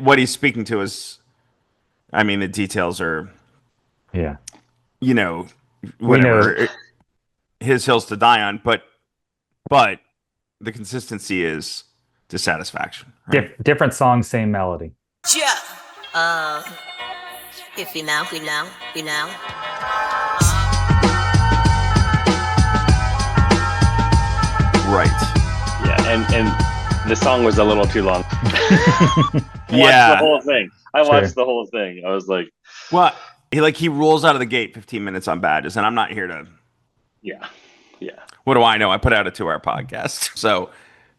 what he's speaking to is, I mean, the details are, Yeah. you know, We know whatever his hills to die on, but the consistency is dissatisfaction, right? different songs, same melody. Yeah. Uh, if you know, you know, you know. Right. Yeah, and the song was a little too long. I watched the Yeah. whole thing. I Sure. watched the whole thing. I was like, Well, he rolls out of the gate 15 minutes on badges, and I'm not here to. yeah, yeah, What do I know? I put out a 2-hour podcast, so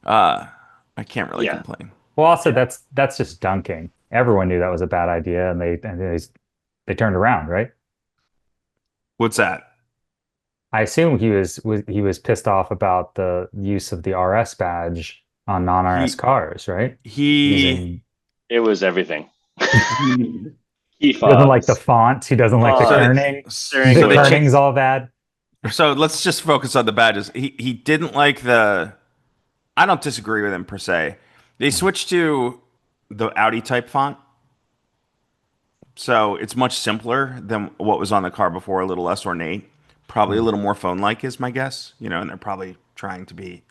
I can't really yeah. complain. Well, also that's just dunking. Everyone knew that was a bad idea, and they turned around, right? What's that? I assume he was pissed off about the use of the RS badge on non-RS He cars, right? he Using It was everything. Key he doesn't like the fobs, font. He doesn't like the font, kerning. steering The so they wheel. kerning's all bad. so let's just focus on the badges. He didn't like the. I don't disagree with him per se. They switched to the Audi type font, so it's much simpler than what was on the car before. A little less ornate, probably a little more phone-like, is my guess. And they're probably trying to be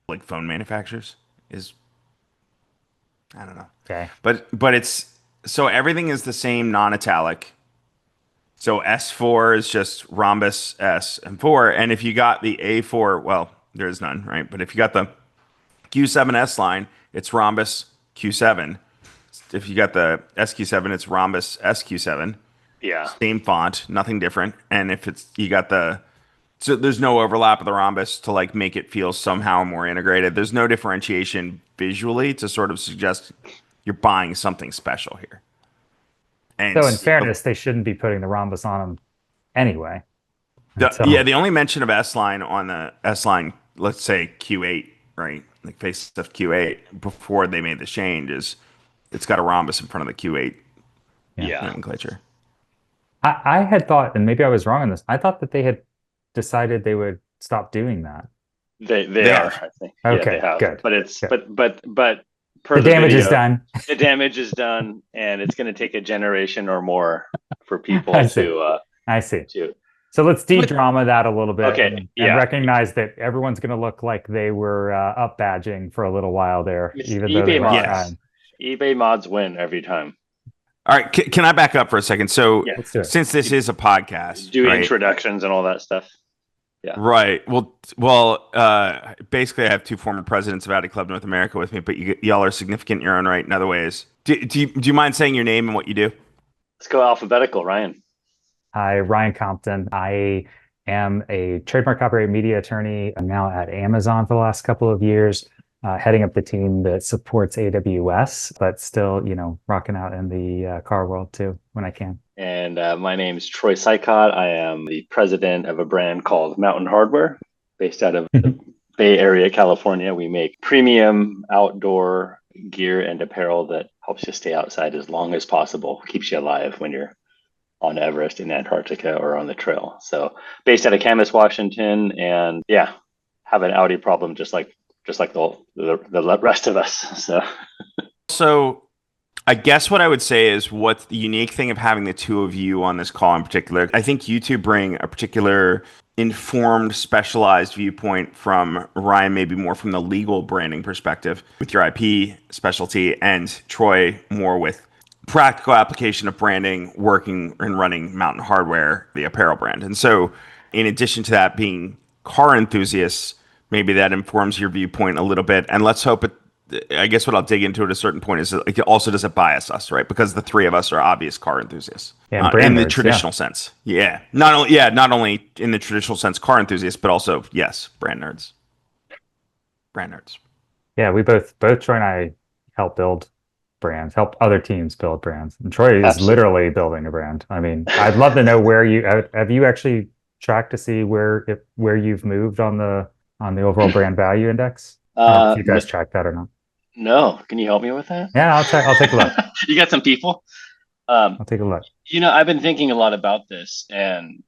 like phone manufacturers. Is I don't know, Okay. but it's so everything is the same non-italic. So S4 is just rhombus S and 4, and if you got the A4, well, there is none, right? But if you got the Q7S line, it's rhombus Q7. If you got the SQ7, it's rhombus SQ7. Yeah, Same font, nothing different. And if it's you got the so there's no overlap of the rhombus to like make it feel somehow more integrated. There's no differentiation visually to sort of suggest you're buying something special here. And So in fairness, they shouldn't be putting the rhombus on them anyway. And yeah, so the only mention of S line on the S line, let's say Q8, right? Like face stuff Q8 before they made the change is it's got a rhombus in front of the Q8 yeah. yeah. nomenclature. I had thought, and maybe I was wrong on this, I thought that they had decided they would stop doing that. They They are, have. I think. Yeah, Okay, they have. good. But it's Good. but per The damage is video, done. the damage is done, and it's going to take a generation or more for people I see. to I see. to. So let's But de-drama that a little bit Okay, and yeah. recognize that everyone's going to look like they were up badging for a little while there, It's even though they eBay weren't mods. yes. trying. eBay mods win every time. All right, can I back up for a second? So Yeah. Let's do it. since this is a podcast, Do right? introductions and all that stuff. Yeah. Right. Well. Basically, I have two former presidents of Audi Club North America with me, but y'all are significant in your own right in other ways. Do you mind saying your name and what you do? Let's go alphabetical, Ryan. Hi, Ryan Compton. I am a trademark copyright media attorney. I'm now at Amazon for the last couple of years, heading up the team that supports AWS, but still, rocking out in the car world too when I can. And my name is Troy Sicotte. I am the president of a brand called Mountain Hardware, based out of the Bay Area, California. We make premium outdoor gear and apparel that helps you stay outside as long as possible, keeps you alive when you're on Everest, in Antarctica, or on the trail. So based out of Camas, Washington, and yeah, have an Audi problem just like the rest of us. So I guess what I would say is what's the unique thing of having the two of you on this call in particular. I think you two bring a particular informed, specialized viewpoint from Ryan, maybe more from the legal branding perspective with your IP specialty, and Troy more with practical application of branding, working and running Mountain Hardware, the apparel brand. And so in addition to that being car enthusiasts, maybe that informs your viewpoint a little bit. And let's hope I guess what I'll dig into at a certain point is like, also does it bias us, right? Because the three of us are obvious car enthusiasts in the traditional sense. Yeah. Not only in the traditional sense, car enthusiasts, but also, yes, brand nerds. Yeah, we both Troy and I help build brands, help other teams build brands. And Troy is literally building a brand. I mean, I'd love to know where have you actually tracked to see where you've moved on the overall brand value index? I don't know if you guys track that or not. No, can you help me with that? Yeah, I'll take a look. You got some people? I'll take a look. I've been thinking a lot about this, and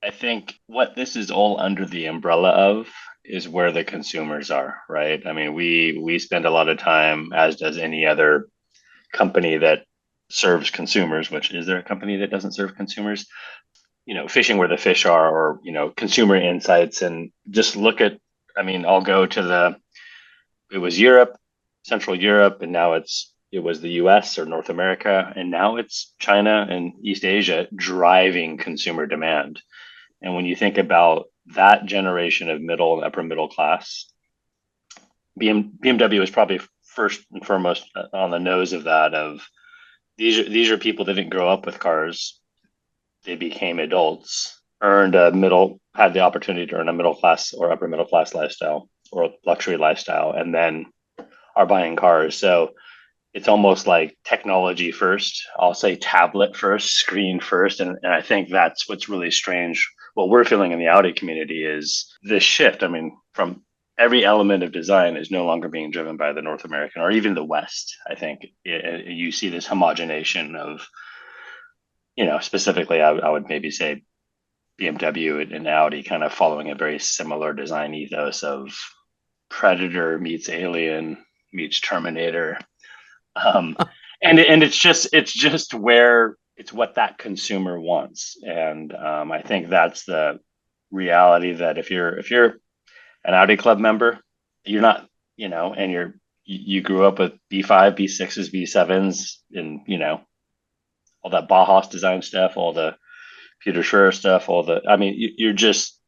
I think what this is all under the umbrella of is where the consumers are, right? I mean, we spend a lot of time, as does any other company that serves consumers, which is there a company that doesn't serve consumers? Fishing where the fish are, or, consumer insights, and just look at, I'll go to it was Europe, Central Europe, and now it was the US or North America, and now it's China and East Asia driving consumer demand. And when you think about that generation of middle and upper middle class, BMW is probably first and foremost on the nose of that. Of these are people that didn't grow up with cars; they became adults, had the opportunity to earn a middle class or upper middle class lifestyle or luxury lifestyle, and then are buying cars. So it's almost like technology first. I'll say tablet first, screen first, and I think that's what's really strange. What we're feeling in the Audi community is this shift. From every element of design is no longer being driven by the North American or even the West. I think you see this homogenation of, specifically, I would maybe say BMW and Audi kind of following a very similar design ethos of Predator meets Alien meets Terminator. And it's just where it's what that consumer wants. And I think that's the reality, that if you're an Audi Club member, you're not, and you grew up with B5, B6s, B7s, and all that Bauhaus design stuff, all the Peter Schreier stuff, you're just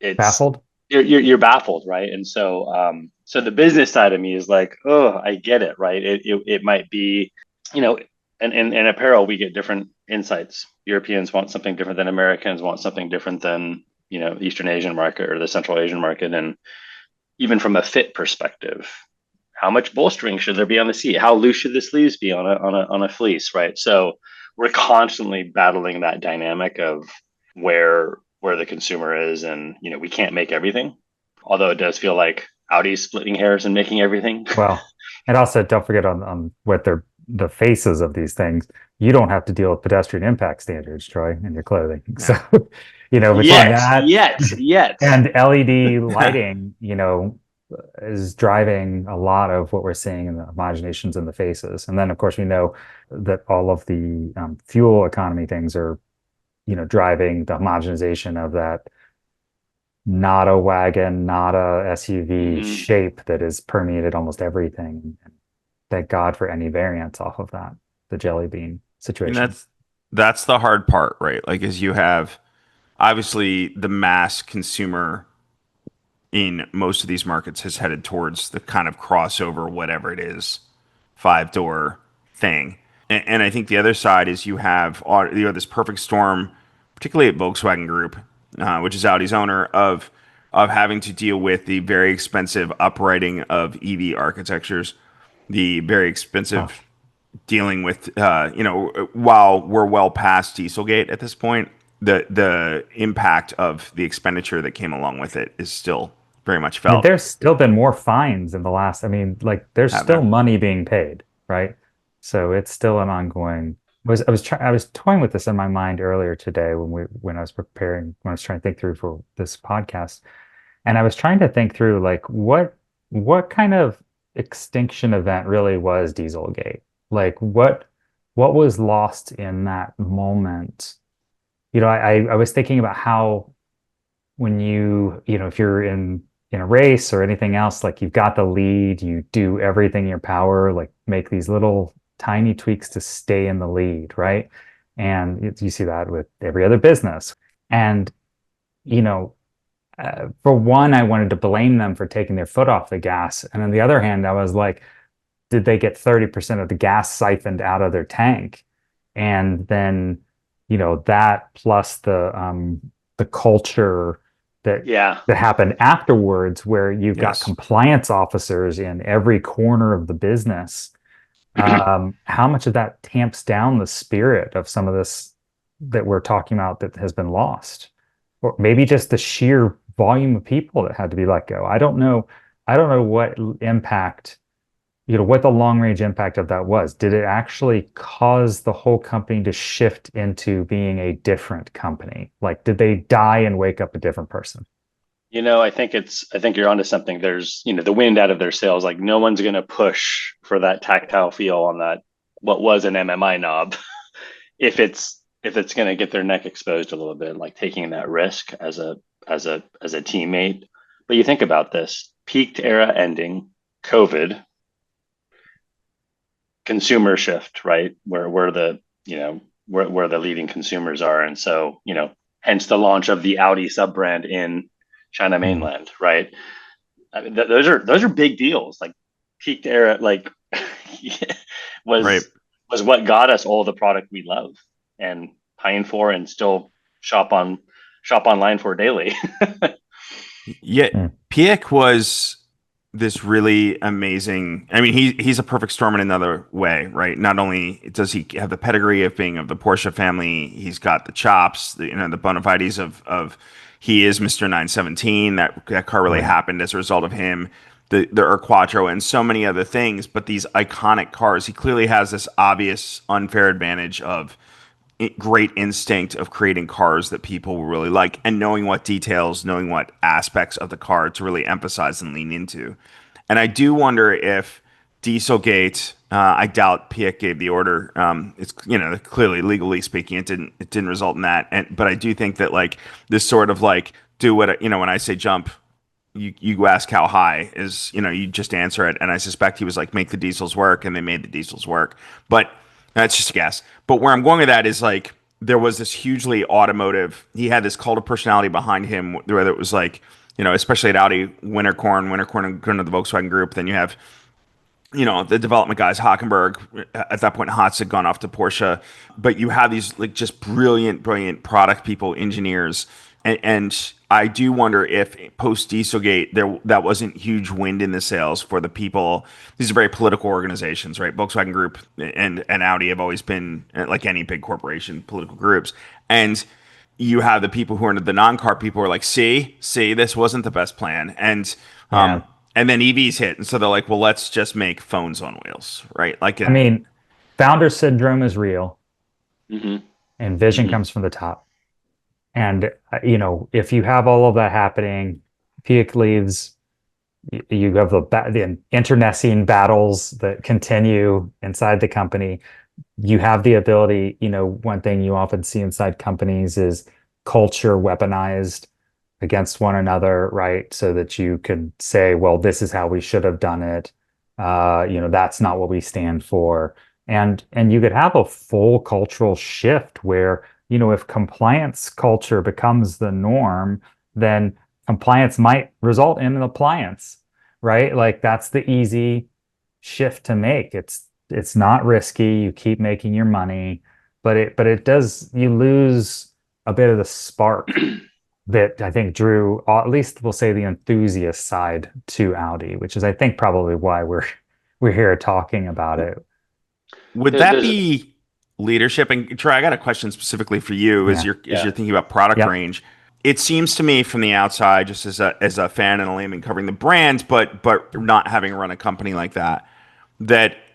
Baffled. You're baffled, right? And so so the business side of me is like, oh, I get it, right? It might be, and in apparel we get different insights. Europeans want something different than Americans, want something different than Eastern Asian market or the Central Asian market. And even from a fit perspective, how much bolstering should there be on the seat? How loose should the sleeves be on a fleece, right? So we're constantly battling that dynamic of where the consumer is, and we can't make everything, although it does feel like Audi's splitting hairs and making everything. Well, and also don't forget on what they're the faces of these things. You don't have to deal with pedestrian impact standards, Troy, in your clothing. Yeah. So between yet and LED lighting, is driving a lot of what we're seeing in the homogenizations in the faces. And then of course we know that all of the fuel economy things are driving the homogenization of that not a wagon, not a SUV shape that has permeated almost everything. Thank God for any variants off of that, the jelly bean situation. And that's the hard part, right? Like, as you have obviously the mass consumer in most of these markets has headed towards the kind of crossover, whatever it is, 5-door thing. And I think the other side is you have this perfect storm, particularly at Volkswagen Group, which is Audi's owner, of having to deal with the very expensive upwriting of EV architectures, the very expensive dealing with, while we're well past Dieselgate at this point, the impact of the expenditure that came along with it is still very much felt. There's still been more fines in the last. There's still money being paid, right? So it's still an ongoing. I was toying with this in my mind earlier today when I was trying to think through for this podcast, and I was trying to think through like what kind of extinction event really was Dieselgate? Like what was lost in that moment? I was thinking about how when if you're in a race or anything else, like you've got the lead, you do everything in your power, like make these little tiny tweaks to stay in the lead, right? And you see that with every other business. And, for one, I wanted to blame them for taking their foot off the gas. And on the other hand, I was like, did they get 30% of the gas siphoned out of their tank? And then, that plus the culture that happened afterwards, where you've got compliance officers in every corner of the business. How much of that tamps down the spirit of some of this that we're talking about that has been lost, or maybe just the sheer volume of people that had to be let go? I don't know what impact, what the long range impact of that was. Did it actually cause the whole company to shift into being a different company? Like, did they die and wake up a different person? I think you're onto something. There's, the wind out of their sails. Like no one's going to push for that tactile feel on that, what was an MMI knob, if it's going to get their neck exposed a little bit, like taking that risk as a teammate. But you think about this, peaked era ending, COVID, consumer shift, right? Where the, where the leading consumers are. And so, hence the launch of the Audi sub brand in China Mm. mainland, right? I mean, those are big deals. Like peaked era, like Right. was what got us all the product we love and pine for, and still shop online for daily. Yeah, Mm. Piek was this really amazing. I mean, he's a perfect storm in another way, right? Not only does he have the pedigree of being of the Porsche family, he's got the chops, the bona fides of he is Mr. 917. That car really Right. happened as a result of him. The Quattro and so many other things, but these iconic cars, he clearly has this obvious unfair advantage of great instinct of creating cars that people will really like and knowing what details, knowing what aspects of the car to really emphasize and lean into. And I do wonder if Dieselgate, I doubt Piek gave the order. It's clearly legally speaking, it didn't result in that. But I do think that like this sort of like do what when I say jump, you ask how high is, you just answer it. And I suspect he was like, make the diesels work, and they made the diesels work. But that's just a guess. But where I'm going with that is like there was this hugely automotive. He had this cult of personality behind him, whether it was like, especially at Audi, Winterkorn going to the Volkswagen Group. Then you have the development guys, Hockenberg, at that point, Hatz had gone off to Porsche, but you have these like just brilliant product people, engineers, and I do wonder if post Dieselgate that wasn't huge wind in the sails for the people. These are very political organizations, right? Volkswagen Group and Audi have always been like any big corporation, political groups, and you have the people who are the non-car people who are like, see, this wasn't the best plan, Yeah. and then EVs hit, and so they're like, well, let's just make phones on wheels, right? Like, I mean, founder syndrome is real, Hmm. and vision Hmm. comes from the top. And if you have all of that happening, Piek leaves. You have the internecine battles that continue inside the company. You have the ability, one thing you often see inside companies is culture weaponized against one another, right? So that you could say, well, this is how we should have done it. That's not what we stand for. And you could have a full cultural shift where, if compliance culture becomes the norm, then compliance might result in an appliance, right? Like that's the easy shift to make. It's not risky. You keep making your money, but it does, you lose a bit of the spark that I think drew, at least we'll say, the enthusiast side to Audi, which is I think probably why we're here talking about it. would that There's be leadership? And Troy, I got a question specifically for you as Yeah. you're Yeah. thinking about product Yep. range. It seems to me from the outside, just as a fan and a layman covering the brand, but not having run a company like that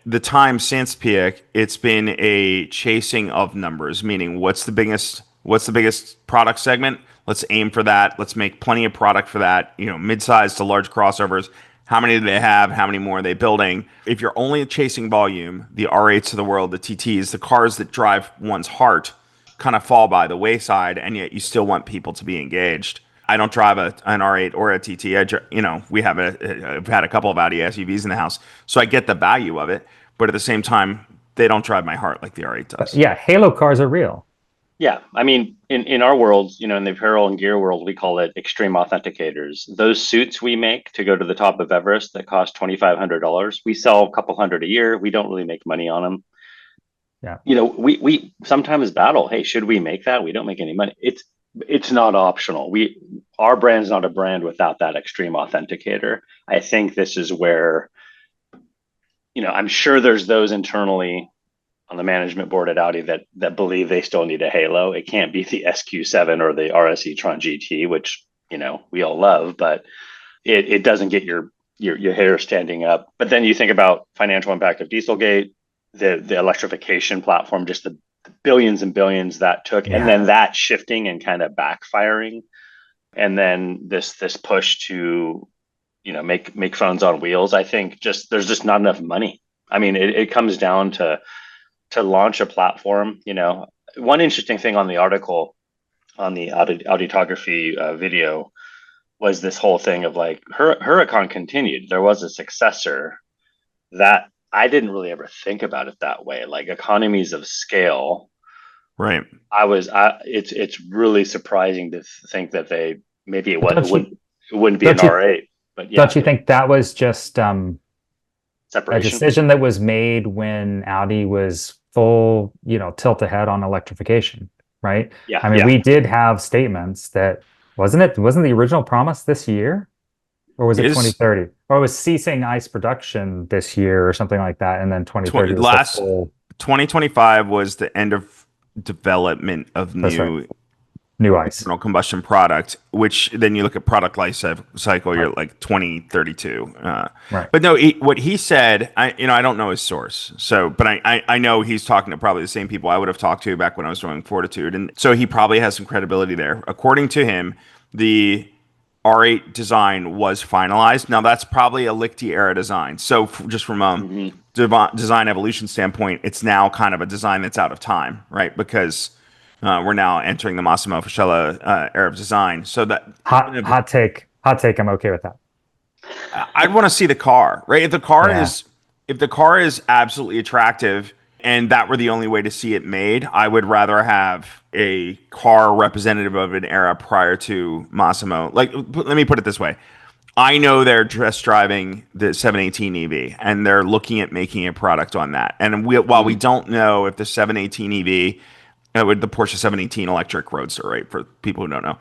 the time since Piek, it's been a chasing of numbers, meaning what's the biggest product segment? Let's aim for that. Let's make plenty of product for that, mid-sized to large crossovers. How many do they have? How many more are they building? If you're only chasing volume, the R8s of the world, the TTs, the cars that drive one's heart kind of fall by the wayside, and yet you still want people to be engaged. I don't drive an R8 or a TT. I've had a couple of Audi SUVs in the house, so I get the value of it. But at the same time, they don't drive my heart like the R8 But does. yeah, Halo cars are real. Yeah, I mean, in our world, in the apparel and gear world, we call it extreme authenticators. Those suits we make to go to the top of Everest that cost $2,500, we sell a couple hundred a year. We don't really make money on them. Yeah. We sometimes battle. Hey, should we make that? We don't make any money. It's not optional. Our brand's not a brand without that extreme authenticator. I think this is where, I'm sure there's those internally on the management board at Audi that believe they still need a Halo. It can't be the SQ7 or the RS e-tron GT, which we all love, but it doesn't get your hair standing up. But then you think about financial impact of Dieselgate, the electrification platform, just the billions and billions that took, and Yeah. then that shifting and kind of backfiring. and then this push to make phones on wheels. I think there's just not enough money. I mean, it comes down to launch a platform. One interesting thing on the article on the Auditography video was this whole thing of like Huracan continued. There was a successor that I didn't really ever think about it that way, like economies of scale. Right. It's really surprising to think that maybe it wouldn't be an don't you- R8, but yeah. Don't you think that was just a Separation? decision that was made when Audi was full, tilt ahead on electrification, right? Yeah. I mean, yeah. we did have statements that wasn't the original promise this year, or was it 2030, or it was ceasing ICE production this year or something like that, and then 2030 was the full. 2025 was the end of development of new ICE internal combustion product, which then you look at product life cycle, you're like 2032. Right. But no, what he said, I don't know his source. So, but I know he's talking to probably the same people I would have talked to back when I was doing Fortitude. And so he probably has some credibility there. According to him, the R8 design was finalized. Now that's probably a Lichty era design. So just from a design evolution standpoint, it's now kind of a design that's out of time, right? Because we're now entering the Massimo Fascella era of design. So that hot take, I'm okay with that. I'd want to see the car, right? If the car is absolutely attractive and that were the only way to see it made, I would rather have a car representative of an era prior to Massimo. Like, let me put it this way. I know they're just driving the 718 EV and they're looking at making a product on that. And while we don't know if the 718 EV with the Porsche 718 electric roadster, right? For people who don't know,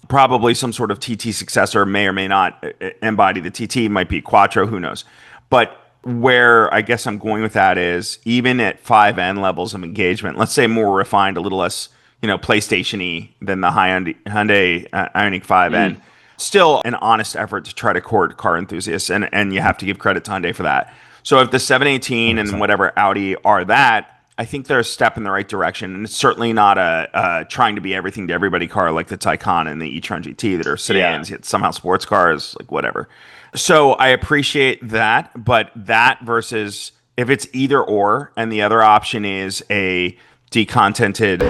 probably some sort of TT successor may or may not embody the TT. Might be Quattro, who knows? But where I guess I'm going with that is even at 5N levels of engagement, let's say more refined, a little less, PlayStation-y than the Hyundai Ioniq 5N. Still an honest effort to try to court car enthusiasts, and you have to give credit to Hyundai for that. So if the 718 and whatever Audi are that, I think they're a step in the right direction, and it's certainly not a trying to be everything to everybody car like the Taycan and the e-tron GT that are sedans, yet somehow sports cars, like whatever. So I appreciate that, but that versus if it's either or, and the other option is a decontented,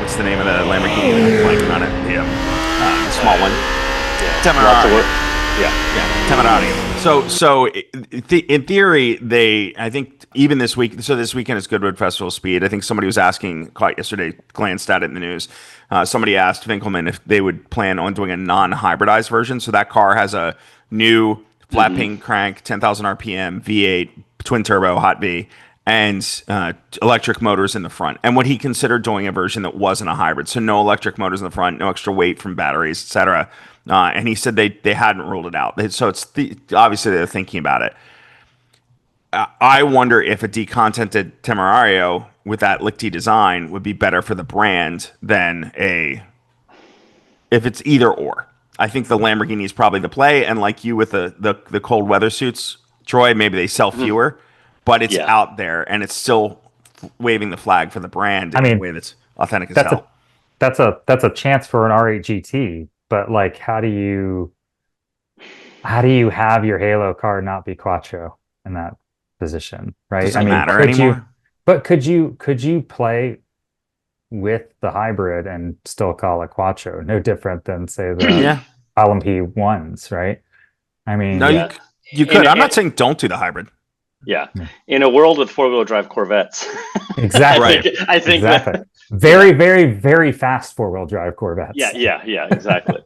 what's the name of the Lamborghini? I'm blanking on it. The small one. Temerari. Yeah. So in theory, I think even this week, so this weekend is Goodwood Festival Speed. I think somebody was caught yesterday, glanced at it in the news. Somebody asked Winkleman if they would plan on doing a non-hybridized version. So that car has a new flat pink crank, 10,000 RPM, V8, twin turbo, hot V, and electric motors in the front. And what he considered doing a version that wasn't a hybrid. So no electric motors in the front, no extra weight from batteries, etc. And he said they hadn't ruled it out. So it's obviously they're thinking about it. I wonder if a decontented Temerario with that Lichty design would be better for the brand than if it's either or. I think the Lamborghini is probably the play, and like you with the cold weather suits, Troy, maybe they sell fewer, but it's out there and it's still waving the flag for the brand in a way that's authentic as hell. That's a chance for an R8 GT. But like, how do you have your Halo car not be Quattro in that position, right? Doesn't matter anymore. Could you play with the hybrid and still call it Quattro? No different than say the LMP ones, right? I mean, no, you could. I'm not saying don't do the hybrid. Yeah, in a world with four-wheel drive Corvettes, exactly. I think exactly. Very, very, very fast four-wheel drive Corvettes. Yeah, exactly.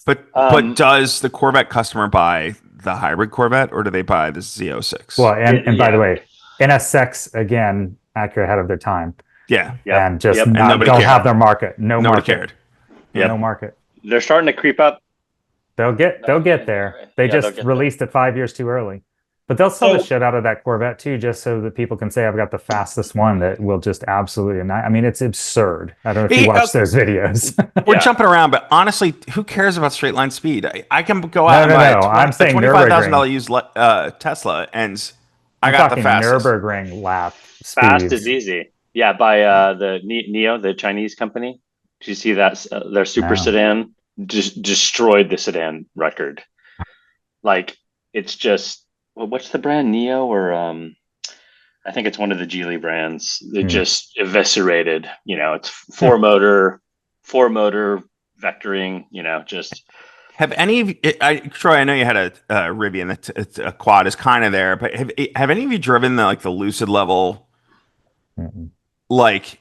But does the Corvette customer buy the hybrid Corvette or do they buy the Z06? Well, and by the way, NSX again, Acura ahead of their time. Yeah, and just and don't have their market. Nobody cared. No market. They're starting to creep up. They'll get there. They just released it 5 years too early. But they'll sell the shit out of that Corvette too, just so that people can say I've got the fastest one that will just absolutely annihilate. I mean, it's absurd. I don't know if you watch those videos. We're jumping around, but honestly, who cares about straight line speed? I can go out and buy I'm saying $25,000 used Tesla, and I got the fastest. Nürburgring lap speeds. Fast is easy. Yeah, by the Neo, the Chinese company. Did you see that their super sedan just destroyed the sedan record. Like it's just what's the brand, Neo or I think it's one of the Geely brands. It just eviscerated. You know, it's four motor vectoring. You know, just. Have any of you, Troy? I know you had a Rivian. It's a quad is kind of there, but have any of you driven the Lucid level? Like,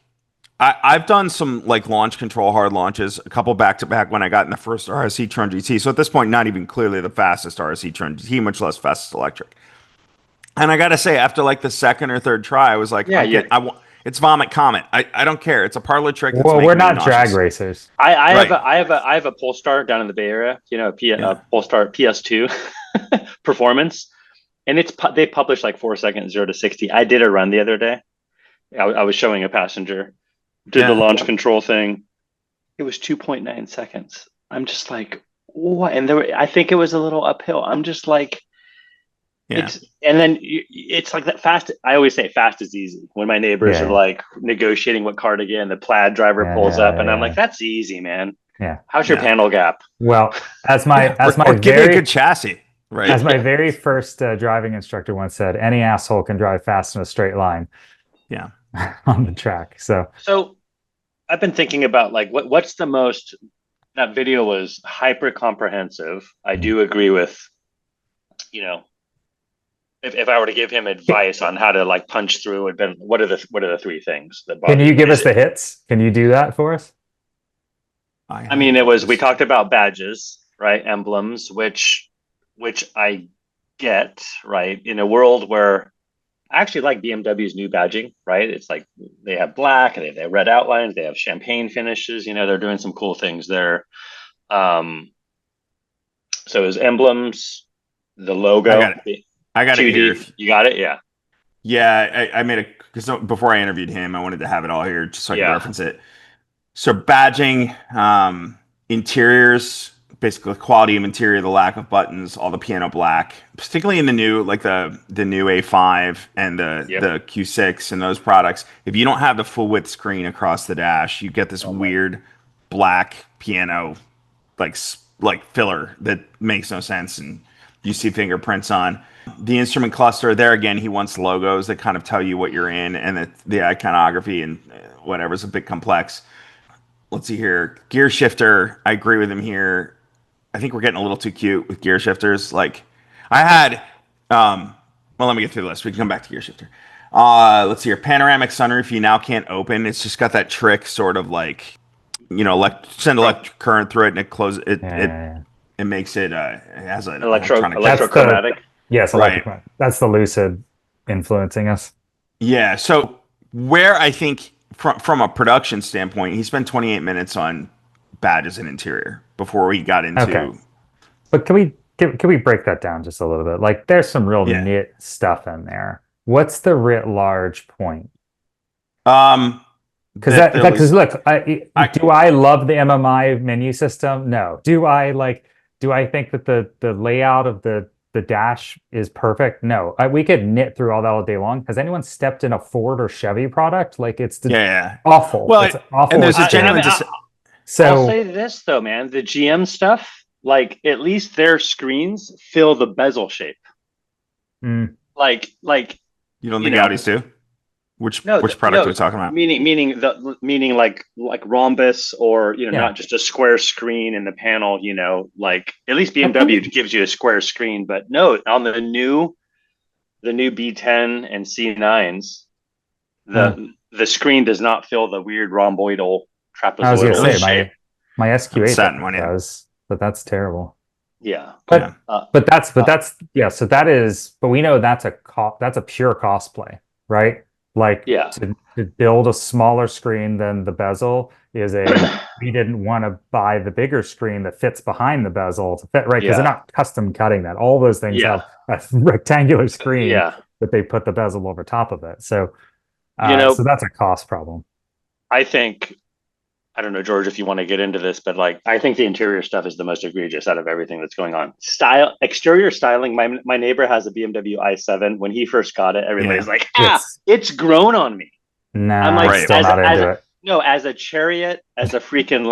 I've done some like launch control hard launches, a couple back to back when I got in the first RSC Tron GT. So at this point, not even clearly the fastest RSC Tron GT, much less fastest electric. And I gotta say, after like the second or third try, I was like, I want. It's Vomit Comet. I don't care. It's a parlor trick. That's well, we're not nauseous. drag racers. I have a Polestar down in the Bay Area. You know, Polestar PS2 performance, and they published like 4 seconds 0 to 60. I did a run the other day. I was showing a passenger, did the launch control thing. It was 2.9 seconds. I'm just like, what? And I think it was a little uphill. I'm just like. Yeah. It's like that fast. I always say fast is easy when my neighbors are like negotiating what car to get and the plaid driver pulls up and I'm like, that's easy, man. Yeah. How's your panel gap? Well, as my give me a good chassis. Right. As my very first driving instructor once said, any asshole can drive fast in a straight line. Yeah. On the track. So I've been thinking about like what's the most. That video was hyper comprehensive. I do agree with, you know. If I were to give him advice on how to like punch through, what are the three things that bother Can you give us the hits? Can you do that for us? I mean, we talked about badges, right? Emblems, which I get, right? In a world where I actually like BMW's new badging, right? It's like they have black and they have red outlines, they have champagne finishes, you know, they're doing some cool things there. So is emblems, the logo. I got it here. You got it? Yeah. Yeah, I made because before I interviewed him, I wanted to have it all here just so I could reference it. So badging, interiors, basically quality of interior, the lack of buttons, all the piano black, particularly in the new, like the new A5 and the Q6 and those products. If you don't have the full width screen across the dash, you get this weird black piano, like filler that makes no sense, and you see fingerprints on. The instrument cluster, there again, he wants logos that kind of tell you what you're in, and the iconography and whatever is a bit complex. Let's see here. Gear shifter, I agree with him here. I think we're getting a little too cute with gear shifters. Like, I had, well, let me get through the list. We can come back to gear shifter. Let's see here. Panoramic sunroof, you now can't open. It's just got that trick, sort of like, you know, send electric current through it, and it closes it. It makes it has an electrochromatic. Yes, right. That's the Lucid influencing us. Yeah. So where I think from a production standpoint, he spent 28 minutes on badges and interior before we got into. Okay. But can we break that down just a little bit? Like, there's some real nit stuff in there. What's the writ large point? Because look, do I love the MMI menu system? No. Do I think that the layout of the dash is perfect? No. We could knit through all that all day long. Has anyone stepped in a Ford or Chevy product? Like, it's awful. Well, it's awful. And there's a genuine. I'll say this though, man. The GM stuff, like at least their screens fill the bezel shape. Like you don't think Audis do? Which product are we talking about? Meaning like rhombus, or not just a square screen in the panel. You know, like at least BMW gives you a square screen, but no, on the new B10 and C9s, the screen does not fill the weird rhomboidal trapezoidal I was going to say shape. my SQ8 does, but that's terrible. Yeah, but so that is. But we know that's a pure cost play, right? Like, to build a smaller screen than the bezel is we didn't want to buy the bigger screen that fits behind the bezel to fit, right? Because they're not custom cutting that. All those things have a rectangular screen that they put the bezel over top of it. So, so that's a cost problem. I don't know, George, if you want to get into this, but like, I think the interior stuff is the most egregious out of everything that's going on. Exterior styling. My neighbor has a BMW i7. When he first got it, everybody's like, it's grown on me. Nah, I'm like, still not into it. No, as a Chariot, as a freaking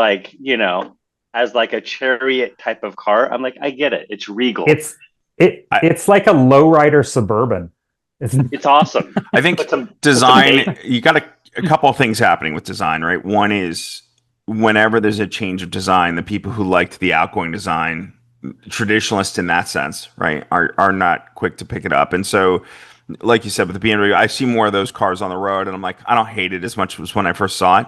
as like a chariot type of car. I'm like, I get it. It's regal. It's like a lowrider Suburban. It's awesome. I think design, you got a couple of things happening with design, right? One is whenever there's a change of design, the people who liked the outgoing design, traditionalists in that sense, right, are not quick to pick it up. And so, like you said, with the BMW, I see more of those cars on the road, and I'm like, I don't hate it as much as when I first saw it.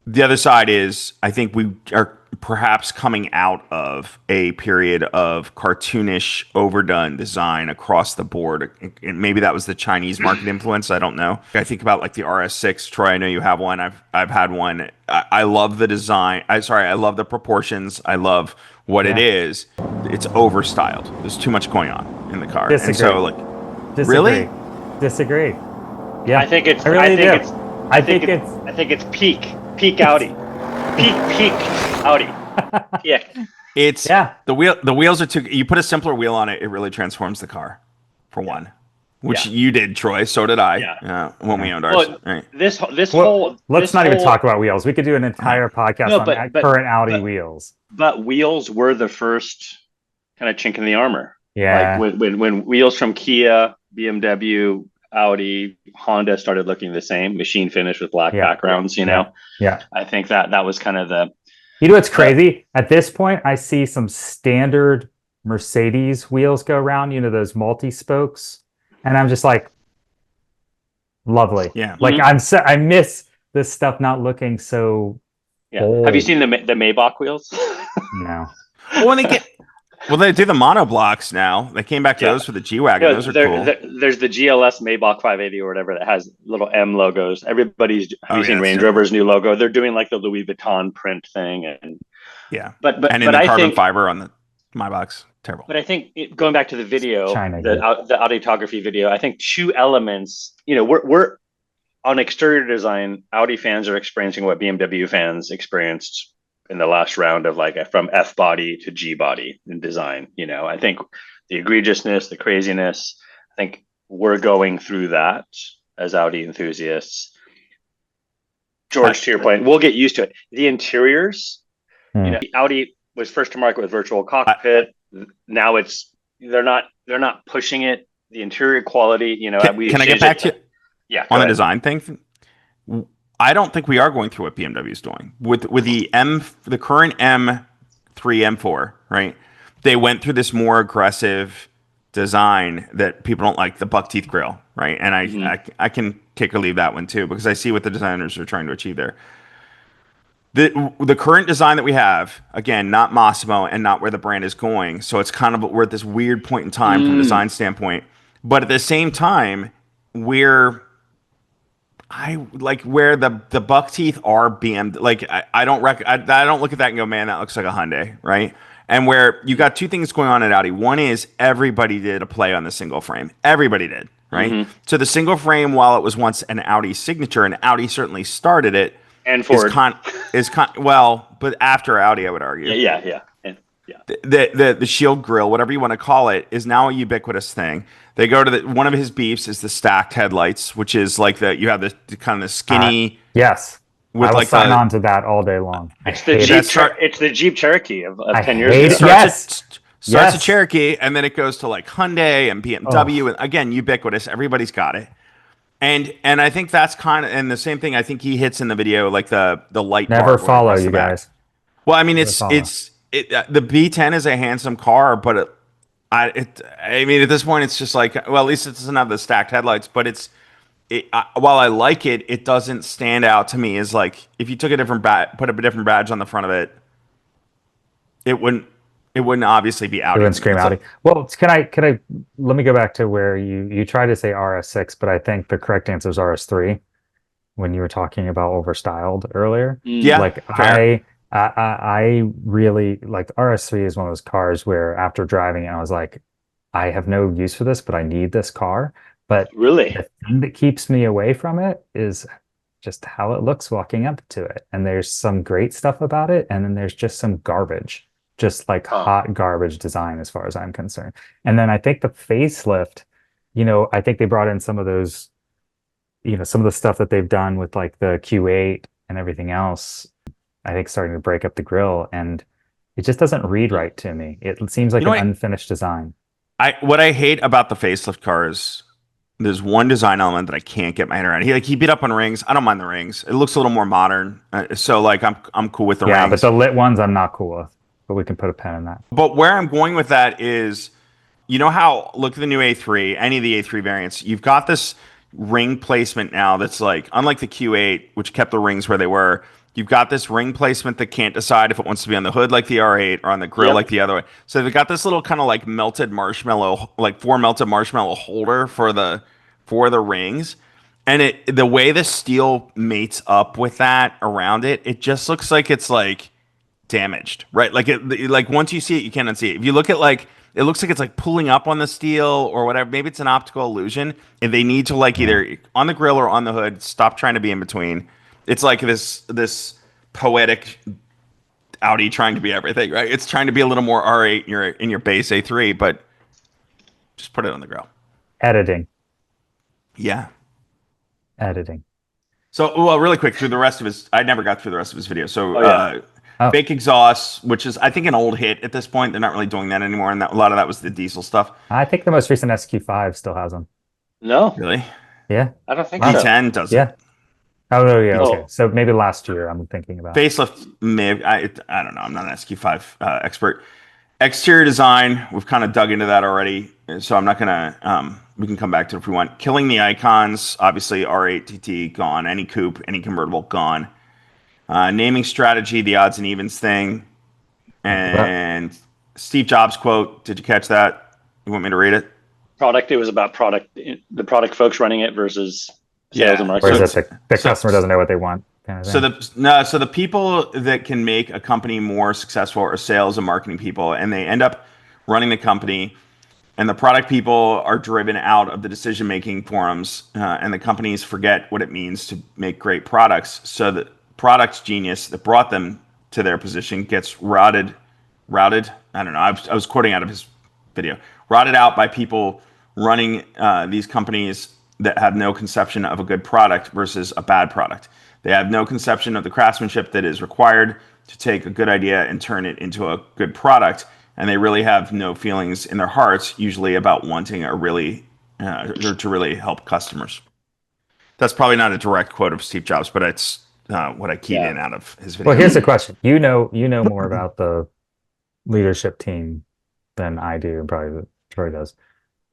The other side is, I think we are perhaps coming out of a period of cartoonish, overdone design across the board. And maybe that was the Chinese market influence. I don't know. I think about like the RS6. Troy, I know you have one. I've had one. I love the design. I love the proportions. I love what it is. It's overstyled. There's too much going on in the car. Disagree. And so, like, Disagree. really? Disagree. Yeah, I think it's. I really do. I think it's peak Audi. Peak Audi. Yeah. It's the wheels are too. You put a simpler wheel on it, it really transforms the car. For one, which you did, Troy. So did I. When we owned ours. Well, right. Let's not even talk about wheels. We could do an entire podcast on current Audi wheels. But wheels were the first kind of chink in the armor. Yeah. Like when wheels from Kia, BMW, Audi, Honda started looking the same, machine finish with black backgrounds, you know? Yeah. I think that was kind of the... You know what's crazy? At this point, I see some standard Mercedes wheels go around, you know, those multi-spokes. And I'm just like, lovely. Yeah. Like, I miss this stuff not looking so old. Have you seen the Maybach wheels? No. Well, they do the monoblocks now. They came back to those for the G-Wagon. Those are cool. There's the GLS Maybach 580 or whatever that has little M logos. Have you seen Range Rover's new logo? They're doing like the Louis Vuitton print thing. And but in the carbon fiber on the Maybachs. Terrible. But I think going back to the video, the Auditography video, I think two elements, you know, we're on exterior design, Audi fans are experiencing what BMW fans experienced in the last round of like from F body to G body in design. You know, I think the egregiousness, the craziness, I think we're going through that as Audi enthusiasts. George, to your point, we'll get used to it. The interiors, you know, Audi was first to market with virtual cockpit. Now they're not pushing it. The interior quality, you know, can I get back to on the design thing? I don't think we are going through what BMW is doing with the current M3, M4, right? They went through this more aggressive design that people don't like, the buck teeth grill, right? And I can take or leave that one too, because I see what the designers are trying to achieve there. The current design that we have, again, not Massimo and not where the brand is going. So it's kind of, we're at this weird point in time from a design standpoint. But at the same time, where the buck teeth are BMW. Like I don't look at that and go, man, that looks like a Hyundai, right? And where you got two things going on at Audi. One is everybody did a play on the single frame. Everybody did, right? So the single frame, while it was once an Audi signature, and Audi certainly started it, and Ford but after Audi, I would argue. Yeah. The shield grille, whatever you want to call it, is now a ubiquitous thing. They go to one of his beefs is the stacked headlights, which is like you have the kind of the skinny. Yes. With I will sign on to that all day long. It's the Jeep Cherokee of 10 years ago. Starts a Cherokee, and then it goes to like Hyundai and BMW, and again, ubiquitous. Everybody's got it. And I think that's kind of, and the same thing I think he hits in the video, like the light. Never follow you guys. Well, I mean, the B10 is a handsome car, but I mean, at this point, it's just like, well, at least it doesn't have the stacked headlights. But while I like it, it doesn't stand out to me as like if you took a different put a different badge on the front of it, it wouldn't obviously be Audi. It wouldn't scream Audi. Well, can I let me go back to where you tried to say RS6, but I think the correct answer is RS3 when you were talking about overstyled earlier. Yeah, like fair. I really like RS3 is one of those cars where after driving it, I was like, I have no use for this, but I need this car. But really, the thing that keeps me away from it is just how it looks walking up to it. And there's some great stuff about it, and then there's just some garbage, just like hot garbage design as far as I'm concerned. And then I think the facelift, you know, I think they brought in some of those, you know, some of the stuff that they've done with like the Q8 and everything else. I think, starting to break up the grill, and it just doesn't read right to me. It seems like You know an what? unfinished design. What I hate about the facelift cars, there's one design element that I can't get my head around. He beat up on rings. I don't mind the rings. It looks a little more modern. So like I'm cool with the Yeah, but rings. the lit ones I'm not cool with. But we can put a pin in that. But where I'm going with that is, you know how, look at the new A3, any of the A3 variants, you've got this ring placement now that's like, unlike the Q8, which kept the rings where they were, you've got this ring placement that can't decide if it wants to be on the hood like the R8 or on the grill Yep. like the other way. So they've got this little kind of like melted marshmallow, like four melted marshmallow holder for the rings. And the way the steel mates up with that around it, it just looks like it's like damaged, right? Like once you see it, you can't unsee it. If you look at like, it looks like it's like pulling up on the steel or whatever. Maybe it's an optical illusion. And they need to like either on the grill or on the hood, stop trying to be in between. It's like this poetic Audi trying to be everything, right? It's trying to be a little more R8 in your base A3, but just put it on the grill. Editing. Yeah. Editing. So, well, really quick through the rest of his, I never got through the rest of his video. So, Oh, yeah. fake exhaust, which is I think an old hit at this point. They're not really doing that anymore, and a lot of that was the diesel stuff. I think the most recent SQ5 still has them. No, Really, Yeah. I don't think Wow. so. D10 doesn't. Yeah. Oh, no, yeah. Oh. Okay. So maybe last year I'm thinking about. Facelift, maybe I don't know. I'm not an SQ5 expert. Exterior design, we've kind of dug into that already, so I'm not gonna. We can come back to it if we want. Killing the icons, obviously R8 TT gone. Any coupe, any convertible gone. Naming strategy, the odds and evens thing, and Steve Jobs quote. Did you catch that? You want me to read it? Product. It was about product. The product folks running it versus sales and Yeah. Or marketing. is it the customer doesn't know what they want? Kind of So thing? so the people that can make a company more successful are sales and marketing people, and they end up running the company. And the product people are driven out of the decision making forums, and the companies forget what it means to make great products. So the product genius that brought them to their position gets routed. I don't know. I was quoting out of his video. Routed out by people running these companies that have no conception of a good product versus a bad product. They have no conception of the craftsmanship that is required to take a good idea and turn it into a good product. And they really have no feelings in their hearts, usually about wanting or to really help customers. That's probably not a direct quote of Steve Jobs, but it's what I keyed in out of his video. Well, here's the question. You know more about the leadership team than I do, and probably Troy does.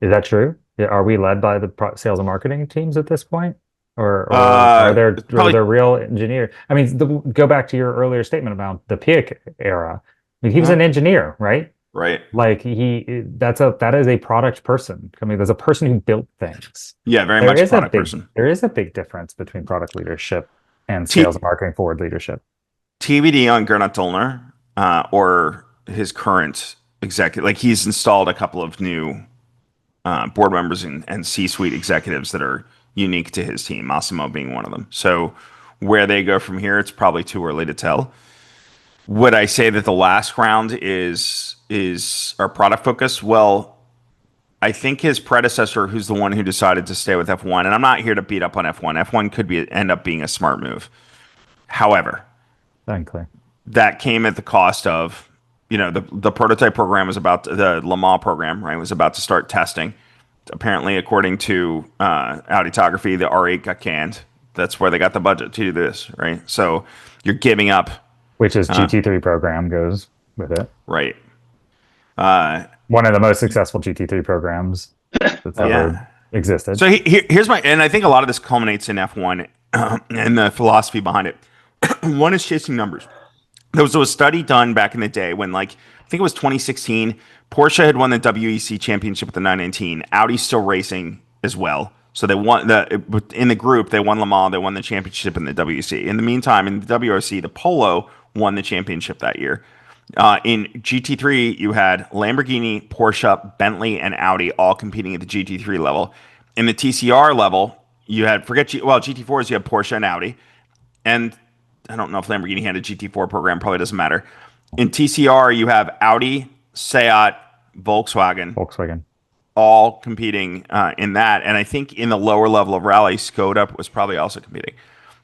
Is that true? Are we led by the sales and marketing teams at this point? Or are there real engineers? I mean, go back to your earlier statement about the Piek era. I mean, he was an engineer, right? Right. Like that is a product person. I mean, there's a person who built things. Yeah, very much a product person. There is a big difference between product leadership and sales and marketing forward leadership. TBD on Gernot Tollner or his current executive. Like he's installed a couple of new board members and C-suite executives that are unique to his team, Massimo being one of them. So where they go from here, it's probably too early to tell. Would I say that the last round is our product focus? Well, I think his predecessor, who's the one who decided to stay with F1, and I'm not here to beat up on F1. F1 could end up being a smart move. However, Unclear. that came at the cost of, the prototype program was the Le Mans program, right, was about to start testing. Apparently, according to Auditography, the R8 got canned. That's where they got the budget to do this, right? So you're giving up. Which is GT3 program goes with it. Right. One of the most successful GT3 programs that's ever existed. So here's and I think a lot of this culminates in F1 and the philosophy behind it. One is chasing numbers. There was a study done back in the day when, I think it was 2016, Porsche had won the WEC championship with the 919. Audi's still racing as well. So they won in the group, they won Le Mans, they won the championship in the WEC. In the meantime, in the WRC, the Polo won the championship that year. In GT3, you had Lamborghini, Porsche, Bentley, and Audi all competing at the GT3 level. In the TCR level, you had, GT4s, you had Porsche and Audi. And I don't know if Lamborghini had a GT4 program, probably doesn't matter. In TCR, you have Audi, Seat, Volkswagen. All competing in that. And I think in the lower level of rally, Sicotte was probably also competing.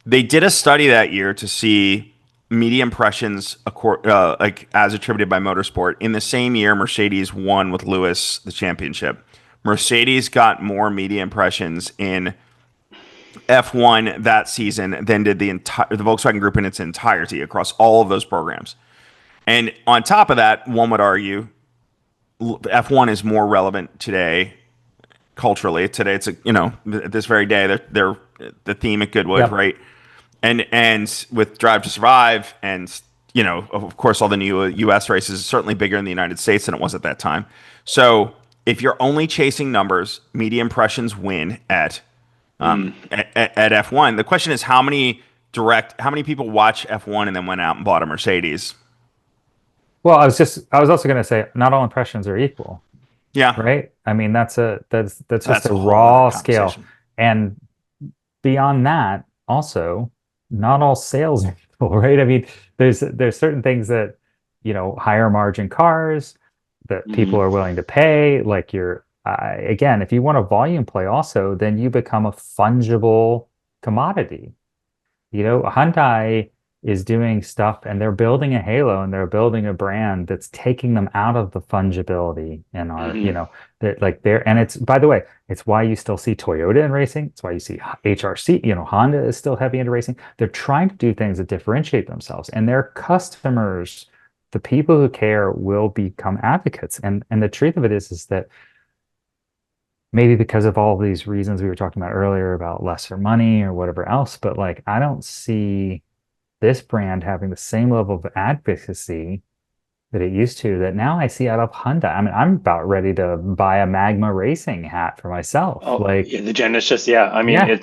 They did a study that year to see media impressions, like as attributed by Motorsport, in the same year Mercedes won with Lewis the championship. Mercedes got more media impressions in F1 that season than did the Volkswagen Group in its entirety across all of those programs. And on top of that, one would argue F1 is more relevant today culturally. Today, it's this very day they're the theme at Goodwood, Yep. right? And with Drive to Survive, and of course, all the new U.S. races is certainly bigger in the United States than it was at that time. So if you're only chasing numbers, media impressions win at F1. The question is how many people watch F1 and then went out and bought a Mercedes? Well, I was also going to say not all impressions are equal, Yeah, right? I mean, that's just a a whole raw other scale. conversation. And beyond that, also, not all sales are equal, right? I mean, there's certain things that, higher margin cars that people are willing to pay. Like again, if you want a volume play also, then you become a fungible commodity. Hyundai is doing stuff and they're building a halo and they're building a brand that's taking them out of the fungibility and and it's, by the way, it's why you still see Toyota in racing. It's why you see HRC, Honda is still heavy into racing. They're trying to do things that differentiate themselves, and their customers, the people who care, will become advocates. And the truth of it is that maybe because of all of these reasons we were talking about earlier about lesser money or whatever else, but like, I don't see this brand having the same level of advocacy that it used to, that now I see out of Hyundai. I mean, I'm about ready to buy a Magma Racing hat for myself. Oh, like, yeah, the Genesis. Yeah. I mean, yeah.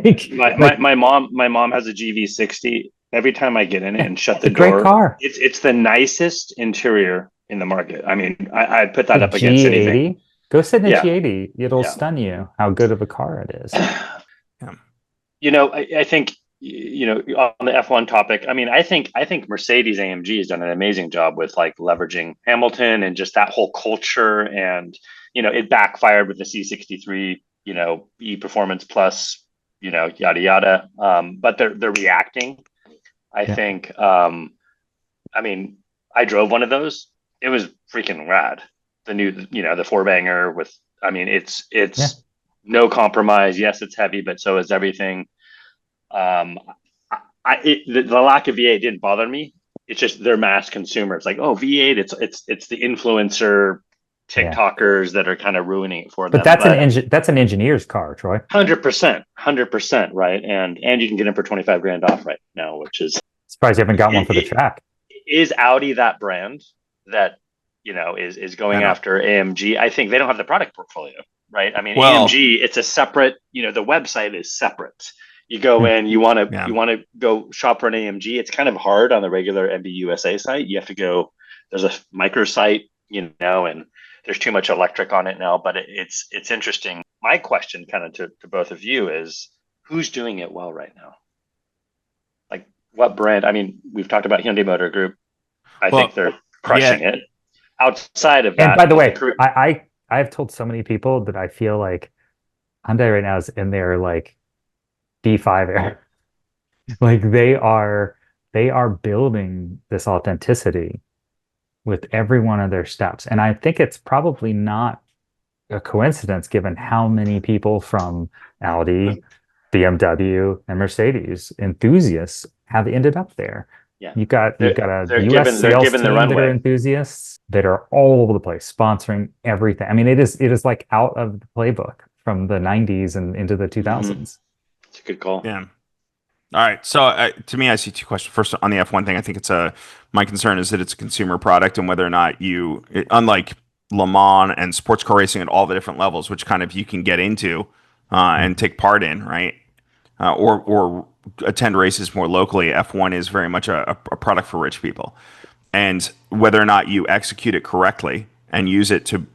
it's my mom has a GV60. Every time I get in it and shut the door, great car. It's the nicest interior in the market. I mean, I'd put that up against G80. anything. Go sit in a Yeah. G80. It'll Yeah. stun you how good of a car it is. I think, on the F1 topic, I mean, I think Mercedes AMG has done an amazing job with like leveraging Hamilton and just that whole culture. And, it backfired with the C63, E Performance Plus, yada, yada. But they're reacting. I think, I mean, I drove one of those. It was freaking rad. The new, the four banger with, I mean, it's no compromise. Yes, it's heavy, but so is everything. The lack of V8 didn't bother me. It's just they're mass consumers. Like, oh, V8, it's the influencer TikTokers that are kind of ruining it for them. But that's an engineer's car, Troy. 100%, right? And you can get them for 25 grand off right now, which is surprised you haven't got one for the track. Is Audi that brand that is going after AMG? I think they don't have the product portfolio, right? I mean, AMG, it's a separate. The website is separate. You go in, you want to go shop for an AMG. It's kind of hard on the regular MB USA site. You have to go. There's a microsite, and there's too much electric on it now. But it's interesting. My question, kind of to both of you, is who's doing it well right now? Like what brand? I mean, we've talked about Hyundai Motor Group. I think they're crushing it. Outside of that, and by the way, I've told so many people that I feel like Hyundai right now is in their like B5 era. Like they are building this authenticity with every one of their steps. And I think it's probably not a coincidence given how many people from Audi, BMW, and Mercedes enthusiasts have ended up there. Yeah. You've got a US they're sales given the team runway. that are enthusiasts that are all over the place sponsoring everything. I mean, it is like out of the playbook from the 90s and into the 2000s. It's a good call. Yeah. All right. So to me, I see two questions. First, on the F1 thing, I think my concern is that it's a consumer product, and whether or not unlike Le Mans and sports car racing at all the different levels, which kind of you can get into and take part in, right? Or attend races more locally. F1 is very much a product for rich people, and whether or not you execute it correctly and use it to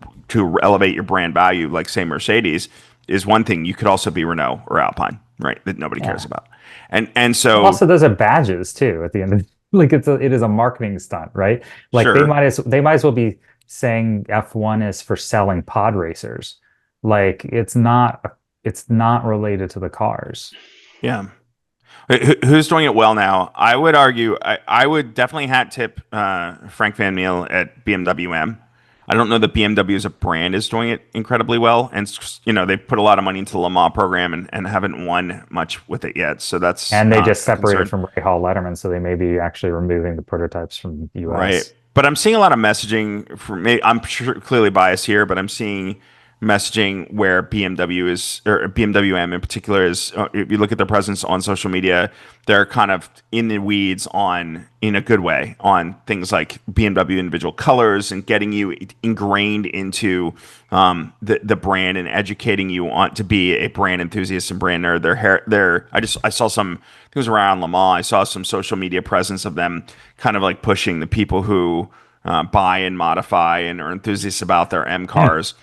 elevate your brand value, like say Mercedes, is one thing. You could also be Renault or Alpine, right? That nobody cares about. And so also those are badges too at the end of like it is a marketing stunt, right? Like they might as well be saying F1 is for selling pod racers. Like it's not related to the cars. Yeah. Who's doing it well now? I would argue, I would definitely hat tip Frank Van Meel at BMW M. I don't know that BMW as a brand is doing it incredibly well, and they've put a lot of money into the Le Mans program and haven't won much with it yet. So that's And they just a separated concern. from Ray Hall Letterman, so they may be actually removing the prototypes from the Right. US. But I'm seeing a lot of messaging from me. I'm sure clearly biased here, but I'm seeing messaging where BMW is, or BMW M in particular is, if you look at their presence on social media, they're kind of in the weeds in a good way, on things like BMW individual colors and getting you ingrained into the brand and educating you on to be a brand enthusiast and brand nerd. I saw some, it was around Le Mans. I saw some social media presence of them kind of like pushing the people who buy and modify and are enthusiasts about their M cars.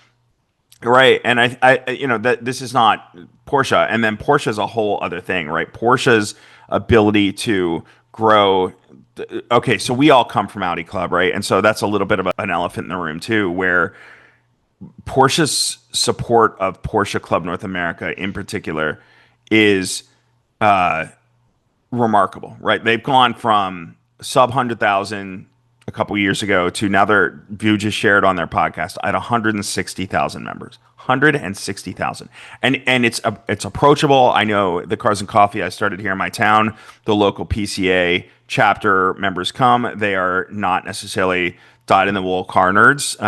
Right. And that this is not Porsche. And then Porsche is a whole other thing, right? Porsche's ability to grow. Okay, so we all come from Audi Club, right? And so that's a little bit of an elephant in the room too, where Porsche's support of Porsche Club North America in particular is remarkable, right? They've gone from sub 100,000 a couple years ago to now their view just shared on their podcast at 160,000 members. 160,000. And it's approachable. I know the Cars and Coffee I started here in my town, the local PCA chapter members come. They are not necessarily dyed in the wool car nerds,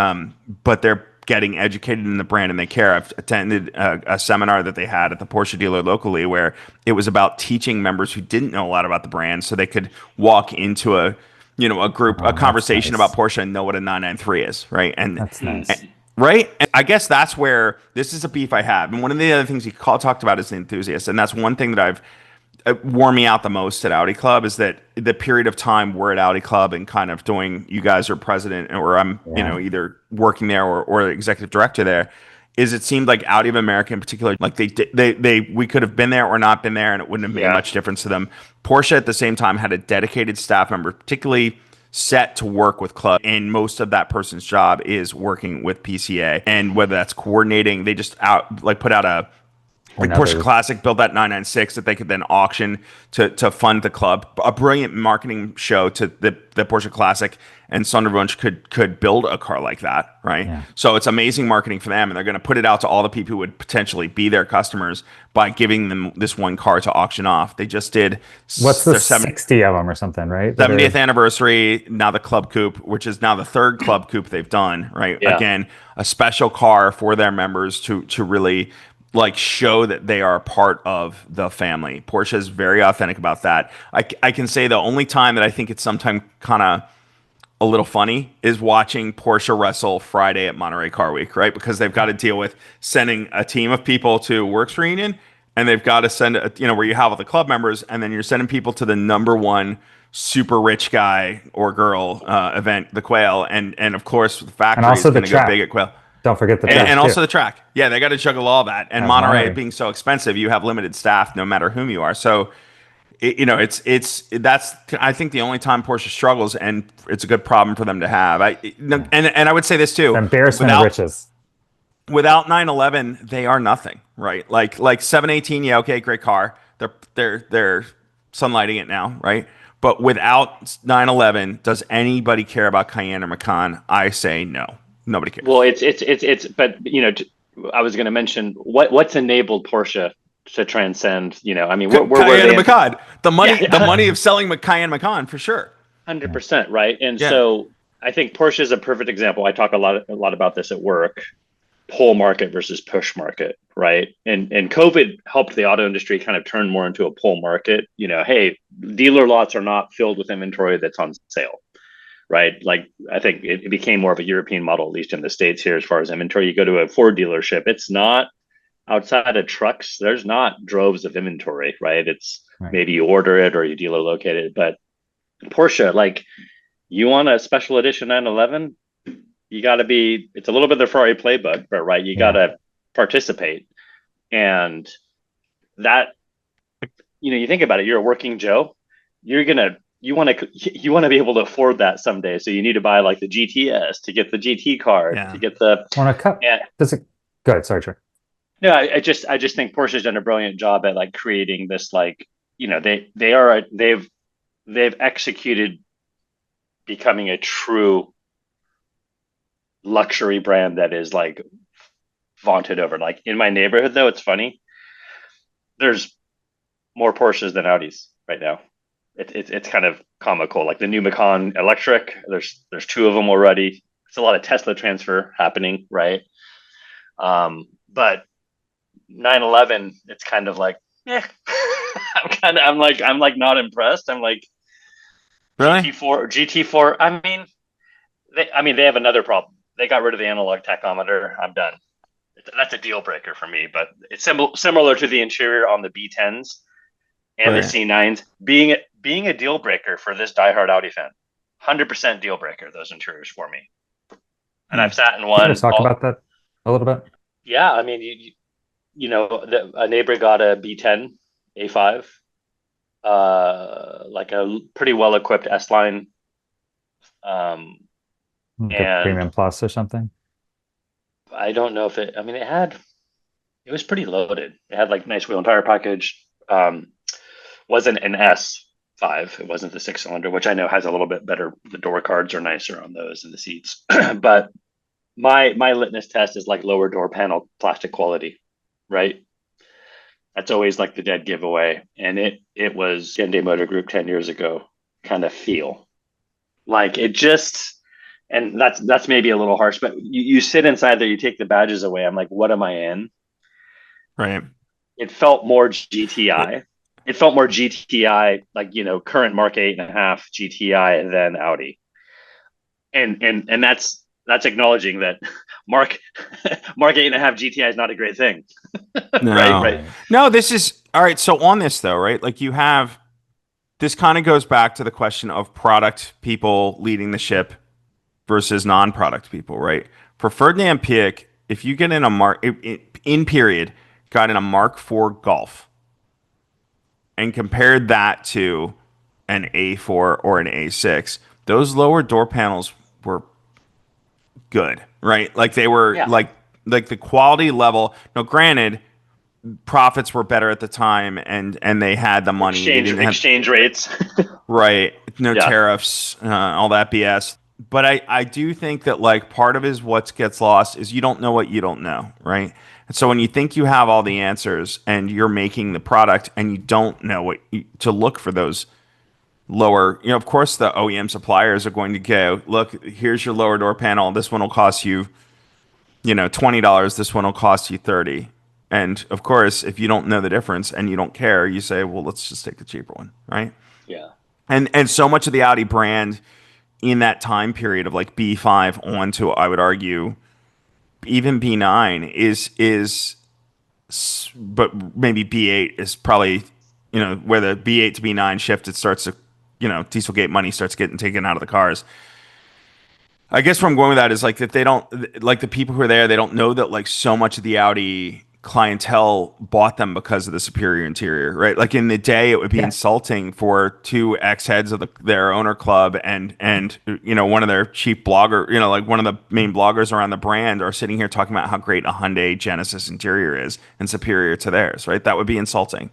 but they're getting educated in the brand and they care. I've attended a seminar that they had at the Porsche dealer locally where it was about teaching members who didn't know a lot about the brand so they could walk into a conversation nice. about Porsche and know what a 993 is, right? And That's nice. right? And I guess that's where this is a beef I have. And one of the other things talked about is the enthusiast. And that's one thing that I've wore me out the most at Audi Club is that the period of time we're at Audi Club and kind of doing, you guys are president or I'm, either working there or executive director there, is it seemed like Audi of America in particular, like we could have been there or not been there and it wouldn't have made much difference to them. Porsche at the same time had a dedicated staff member, particularly set to work with club, and most of that person's job is working with PCA, and whether that's coordinating, they just put out Porsche Classic built that 996 that they could then auction to fund the club. A brilliant marketing show to the Porsche Classic, and Sonderwunsch could build a car like that, right? Yeah. So it's amazing marketing for them, and they're going to put it out to all the people who would potentially be their customers by giving them this one car to auction off. They just did what's the 60 of them or something, right? 70th anniversary, now the Club Coupe, which is now the third Club Coupe they've done, right? Yeah. Again, a special car for their members to really like show that they are part of the family. Porsche is very authentic about that. I can say the only time that I think it's sometimes kind of a little funny is watching Porsche wrestle Friday at Monterey Car Week, right? Because they've got to deal with sending a team of people to Works Reunion, and they've got to send where you have all the club members, and then you're sending people to the number one super rich guy or girl event, the Quail, and of course the factory is going to go big at Quail. Don't forget the track. And also the track. Yeah, they got to juggle all that. And Monterey being so expensive, you have limited staff no matter whom you are. So, that's I think the only time Porsche struggles, and it's a good problem for them to have. And I would say this too. Embarrassment of riches. Without 911, they are nothing, right? Like 718, yeah, okay, great car. They're sunlighting it now, right? But without 911, does anybody care about Cayenne or Macan? I say no. Nobody cares. Well, but I was going to mention what's enabled Porsche to transcend. I mean, we're Cayenne and Macan. The money of selling Cayenne Macan for sure. 100%, right? And so I think Porsche is a perfect example. I talk a lot about this at work. Pull market versus push market, right? And COVID helped the auto industry kind of turn more into a pull market. Hey, dealer lots are not filled with inventory that's on sale. Right. Like, I think it became more of a European model, at least in the States here, as far as inventory. You go to a Ford dealership, it's not outside of trucks. There's not droves of inventory, right? It's maybe you order it or you dealer locate it. But Porsche, like, you want a special edition 911, you got to it's a little bit of the Ferrari playbook, but right, you got to participate. And that, you think about it, you're a working Joe, you want to be able to afford that someday. So you need to buy like the GTS to get the GT card, to get the. Go ahead. Sorry, Troy. No, I just think Porsche's done a brilliant job at like creating this like they've executed becoming a true luxury brand that is like vaunted over. Like in my neighborhood, though, it's funny. There's more Porsches than Audis right now. It's kind of comical. Like the new Macan Electric, there's two of them already. It's a lot of Tesla transfer happening, right? But 911, it's kind of like, yeah. I'm like not impressed. I'm like Really? GT4. I mean they have another problem. They got rid of the analog tachometer. I'm done. That's a deal breaker for me. But it's similar to the interior on the B10s and the Right. C9s being a deal breaker for this diehard Audi fan. 100% deal breaker, those interiors for me. And I've sat in Can one. you talk about that a little bit? Yeah, I mean, a neighbor got a B10 A5, like a pretty well equipped S line, Like a and Premium Plus or something? I don't know if it. I mean, it was pretty loaded. It had like nice wheel and tire package. Wasn't an S5. It wasn't the 6-cylinder, which I know has a little bit better. The door cards are nicer on those and the seats. But my litmus test is like lower door panel plastic quality, right? That's always like the dead giveaway. And it was Hyundai Motor Group 10 years ago kind of feel. Like it just, and that's maybe a little harsh, but you sit inside there, you take the badges away. I'm like, what am I in? Right. It felt more GTI. It felt more GTI, like, current Mark 8.5 GTI than Audi. And that's acknowledging that Mark Mark 8.5 GTI is not a great thing. No. Right. No, this is all right. So on this though, right? Like you have this kind of goes back to the question of product people leading the ship versus non-product people, right? For Ferdinand Piëch, if you get in a got in a Mark IV Golf and compared that to an A4 or an A6, those lower door panels were good, right? Like they were Yeah. like the quality level. Now, granted, profits were better at the time, and they had the money. They didn't have Exchange rates. right, no Yeah. tariffs, all that BS. But I do think that like part of it is what gets lost is you don't know what you don't know, right? And so when you think you have all the answers and you're making the product and you don't know to look for those lower, of course the OEM suppliers are going to go, look, here's your lower door panel. This one will cost you, $20. This one will cost you 30. And of course, if you don't know the difference and you don't care, you say, well, let's just take the cheaper one, right? Yeah. And so much of the Audi brand in that time period of like B5 on to, I would argue, even B9 but maybe B8 is probably, where the B8 to B9 shift, it starts to, Dieselgate money starts getting taken out of the cars. I guess where I'm going with that is like that they don't, like the people who are there, they don't know that like so much of the Audi clientele bought them because of the superior interior, right? Like in the day, it would be insulting for two ex-heads of their owner club and one of their chief blogger, like one of the main bloggers around the brand are sitting here talking about how great a Hyundai Genesis interior is and superior to theirs, right? That would be insulting.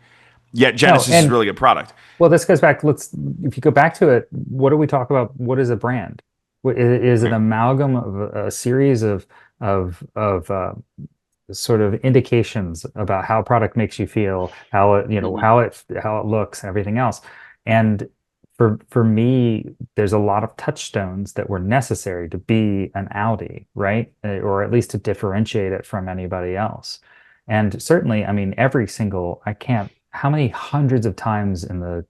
Yet Genesis is a really good product. Well, this goes back. If you go back to it, what do we talk about? What is a brand? Is an amalgam of a series of sort of indications about how a product makes you feel, how it, how it looks, everything else. And for me, there's a lot of touchstones that were necessary to be an Audi, right? Or at least to differentiate it from anybody else. And certainly, I mean, how many hundreds of times in the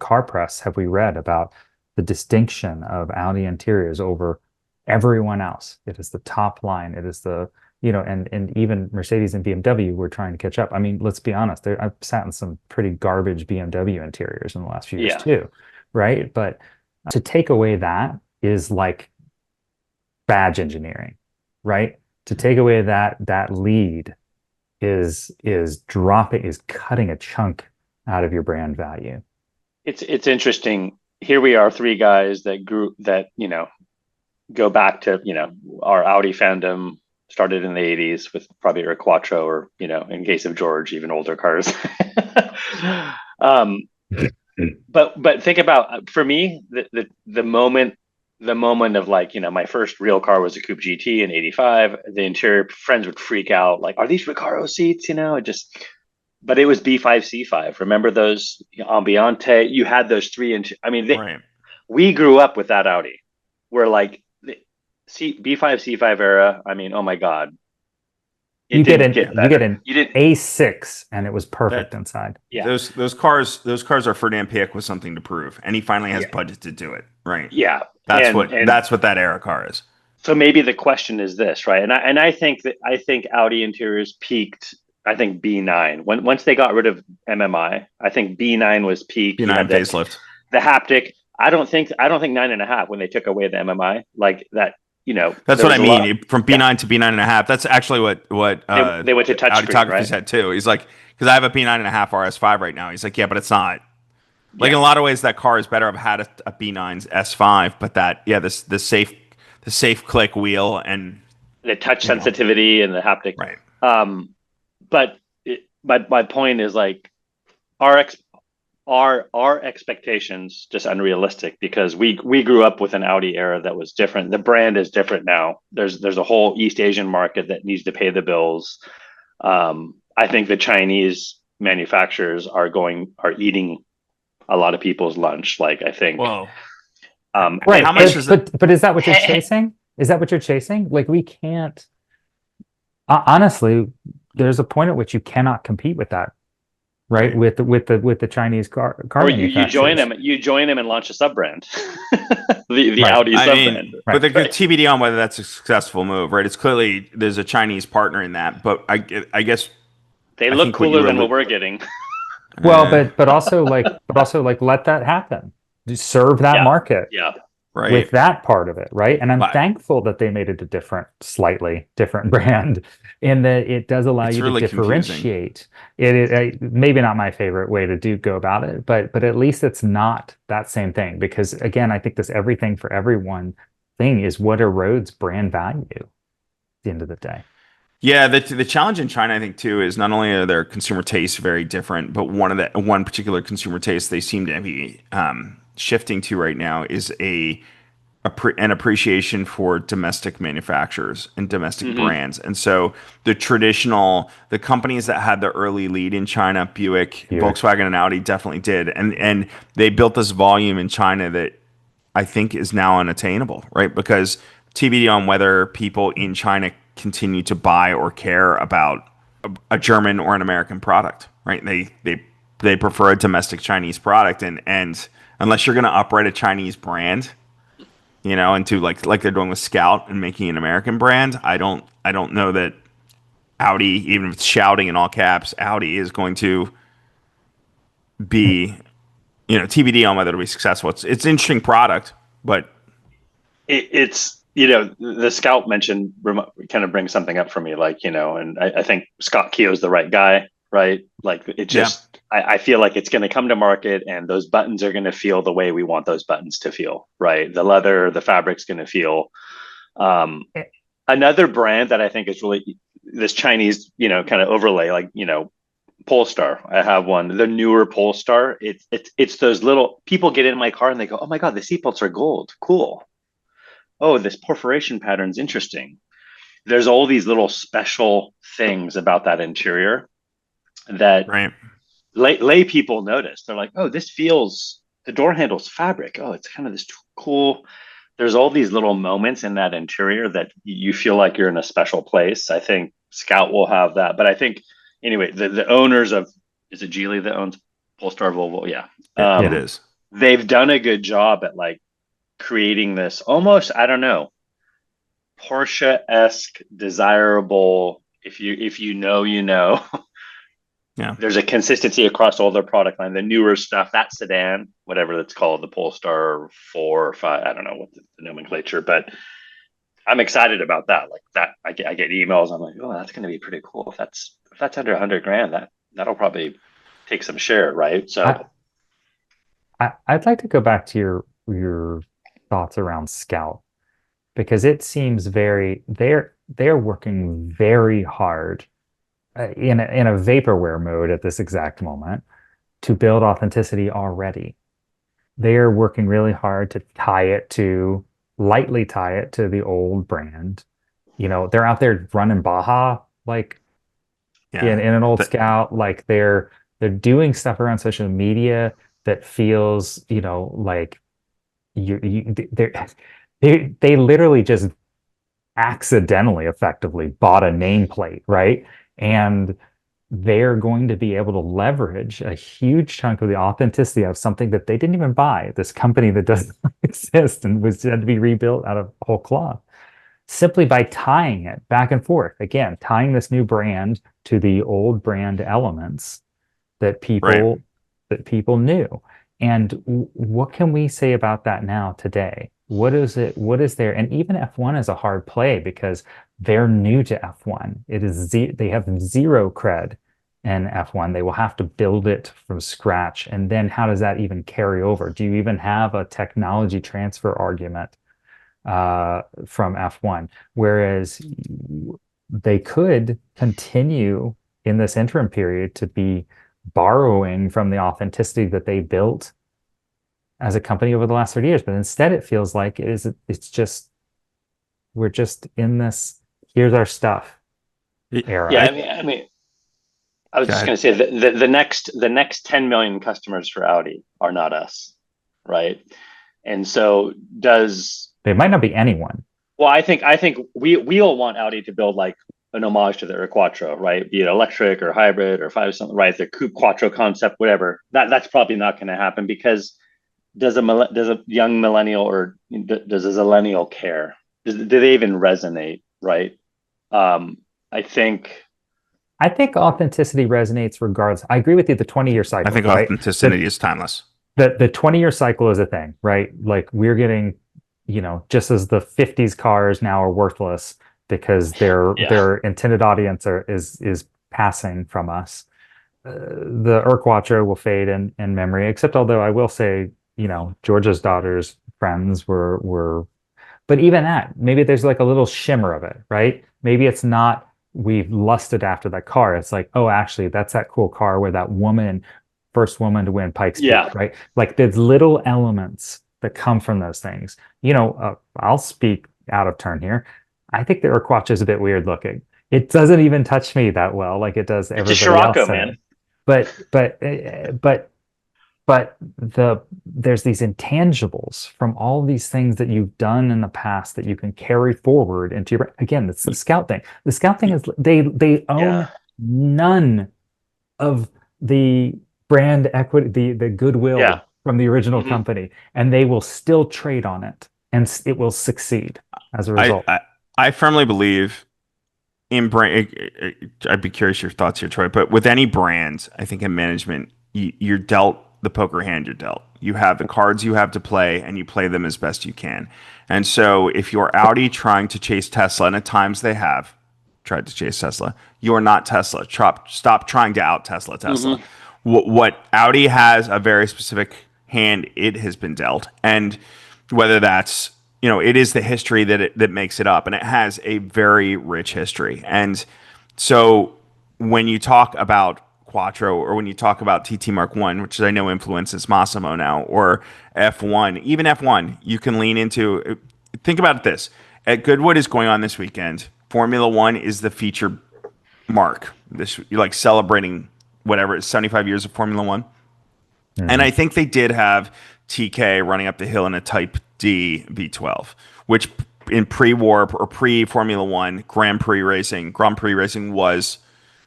car press have we read about the distinction of Audi interiors over everyone else? It is the top line. It is the, and even Mercedes and BMW were trying to catch up. I mean, let's be honest. I've sat in some pretty garbage BMW interiors in the last few years too, right? But to take away that is like badge engineering, right? To take away that lead is cutting a chunk out of your brand value. It's interesting. Here we are, three guys that go back to, our Audi fandom started in the 80s with probably a Quattro or, in case of George, even older cars. But think about, for me, the moment of, like, my first real car was a Coupe GT in '85. The interior, friends would freak out, like, are these Recaro seats? But it was B5 C5. Remember those Ambiente? You had those three inch. I mean, Right. we grew up with that Audi. We're like the B5 C5 era. I mean, oh my God, it You get didn't an get you better. get an You didn't. A6 and it was perfect That inside. Yeah, those cars are Ferdinand Piëch with something to prove, and he finally has yeah, budget to do it. Right. yeah. That's And what that era car is. so maybe the question is this, right? And I think Audi interiors peaked. I think B9, once they got rid of MMI. I think B9 was peak. You B9 had facelift. the haptic. I don't think 9.5, when they took away the MMI, like that. That's There what I was a lot. mean. From Yeah, B9 to B9.5. That's actually what they went to touchscreen, Auditography right? said too. He's like, because I have a B9.5 RS5 right now. He's like, yeah, but it's not. Like in Yeah, a lot of ways, that car is better. I've had a B9's S5, but the safe click wheel and the touch you know sensitivity and the haptic. right. But my point is, like, our ex our expectations just unrealistic, because we grew up with an Audi era that was different. The brand is different now. There's a whole East Asian market that needs to pay the bills. I think the Chinese manufacturers are eating a lot of people's lunch. Like, I think, Well, Right. how much is it? But is that what you're chasing? Is that what you're chasing? Like we can't honestly, there's a point at which you cannot compete with that, right? Right. With the Chinese car or you join manufacturers. them, and launch a sub brand, the Right. Audi I sub mean, brand. but the Right. TBD on whether that's a successful move, right? It's clearly there's a Chinese partner in that, but I guess They I look think what you cooler were than what we're getting. Well, but also like let that happen. Just serve that Yeah, market yeah. right. with that part of it, right? And I'm But thankful that they made it a slightly different brand, in that it does allow it's you to really confusing. differentiate. Maybe not my favorite way to go about it, but at least it's not that same thing. Because again, I think this everything for everyone thing is what erodes brand value at the end of the day. Yeah, the challenge in China, I think, too, is not only are their consumer tastes very different, but one particular consumer taste they seem to be shifting to right now is an appreciation for domestic manufacturers and domestic Hmm. brands. And so the companies that had the early lead in China, Buick, Buick. Volkswagen, and Audi definitely did, and they built this volume in China that I think is now unattainable, right? Because TBD on whether people in China continue to buy or care about a German or an American product, right? They prefer a domestic Chinese product, and unless you're going to operate a Chinese brand, into like they're doing with Scout and making an American brand, I don't know that Audi, even if it's shouting in all caps, Audi is going to be TBD on whether it'll be successful. It's an interesting product, but It's, the Scout mentioned kind of brings something up for me, like, and I think Scott Keogh's the right guy, right? Like, it yeah, just, I feel like it's going to come to market, and those buttons are going to feel the way we want those buttons to feel, right? The leather, the fabric's going to feel. Another brand that I think is really this Chinese, kind of overlay, like, Polestar. I have one, the newer Polestar. It's those little, people get in my car and they go, "Oh my God, the seatbelts are gold. Cool. Oh, this perforation pattern's interesting." There's all these little special things about that interior that right. lay people notice. They're like, "Oh, the door handle's fabric. Oh, it's kind of this cool." There's all these little moments in that interior that you feel like you're in a special place. I think Scout will have that, but I think, anyway, the owners of, is it Geely that owns Polestar Volvo? Yeah. It Um, is. they've done a good job at, like, creating this almost, I don't know, Porsche-esque desirable. If you know. Yeah. There's a consistency across all their product line. The newer stuff, that sedan, whatever that's called, the Polestar 4 or 5, I don't know what the nomenclature, but I'm excited about that. Like that, I get emails. I'm like, oh, that's going to be pretty cool. If that's under 100 grand, that'll probably take some share, right? I, So, I'd like to go back to your thoughts around Scout, because it seems they're working very hard in a vaporware mode at this exact moment to build authenticity already. They are working really hard to lightly tie it to the old brand. They're out there running Baja like Yeah. in an old Scout, like they're doing stuff around social media that feels, like they literally just accidentally effectively bought a nameplate, right? And they're going to be able to leverage a huge chunk of the authenticity of something that they didn't even buy, this company that doesn't exist and was had to be rebuilt out of whole cloth, simply by tying it back and forth. Again, tying this new brand to the old brand elements that Right. people knew. And what can we say about that now today? What is it? What is there? And even F1 is a hard play because they're new to F1. They have zero cred in F1. They will have to build it from scratch. And then how does that even carry over? Do you even have a technology transfer argument from F1? Whereas they could continue in this interim period to be borrowing from the authenticity that they built as a company over the last 30 years. But instead, it feels like it's just, we're just in this, here's our stuff era. Yeah, I mean, I was Go just ahead. going to say that the next 10 million customers for Audi are not us, right? And so They might not be anyone. well, I think we all want Audi to build like an homage to their Quattro, right? Be it electric or hybrid or five something, right? Their coupe Quattro concept, whatever. That's probably not going to happen because does a young millennial or does a zillennial care? Do they even resonate, right? Um, I think I think authenticity resonates regardless. I agree with you, the 20-year I cycle, think right? authenticity is timeless. The 20-year cycle is a thing, right? Like we're getting, just as the 50s cars now are worthless because yeah, their intended audience is passing from us. The Quattro will fade in memory, except although I will say, Georgia's daughter's friends were but even that, maybe there's like a little shimmer of it, right? Maybe it's not we've lusted after that car. It's like, oh, actually, that's that cool car where that first woman to win Pikes yeah. Peak, right? Like there's little elements that come from those things. I'll speak out of turn here. I think the Urquacha is a bit weird looking. It doesn't even touch me that well, like it does It's a everybody else Scirocco, say. man. But there's these intangibles from all these things that you've done in the past that you can carry forward into your, again, it's the Scout thing. The Scout thing is they own Yeah. none of the brand equity, the Yeah. goodwill from the original hmm company, and they will still trade on it, and it will succeed as a I, result. I I firmly believe in brand. I'd be curious your thoughts here, Troy. But with any brand, I think in management, you're dealt the poker hand you're dealt. You have the cards you have to play, and you play them as best you can. And so, if you're Audi trying to chase Tesla, and at times they have tried to chase Tesla, you are not Tesla. Stop trying to out Tesla. hmm What Audi has a very specific hand it has been dealt, and whether that's it is the history that makes it up, and it has a very rich history. And so when you talk about Quattro, or when you talk about TT Mark One, which I know influences Massimo now, or F1, even F1, you can lean into. Think about this: at Goodwood is going on this weekend. Formula One is the feature mark. This you're like celebrating whatever it's 75 years of Formula One. And Mhm. I think they did have TK running up the hill in a Type D V12, which in pre-war or pre-Formula One Grand Prix racing was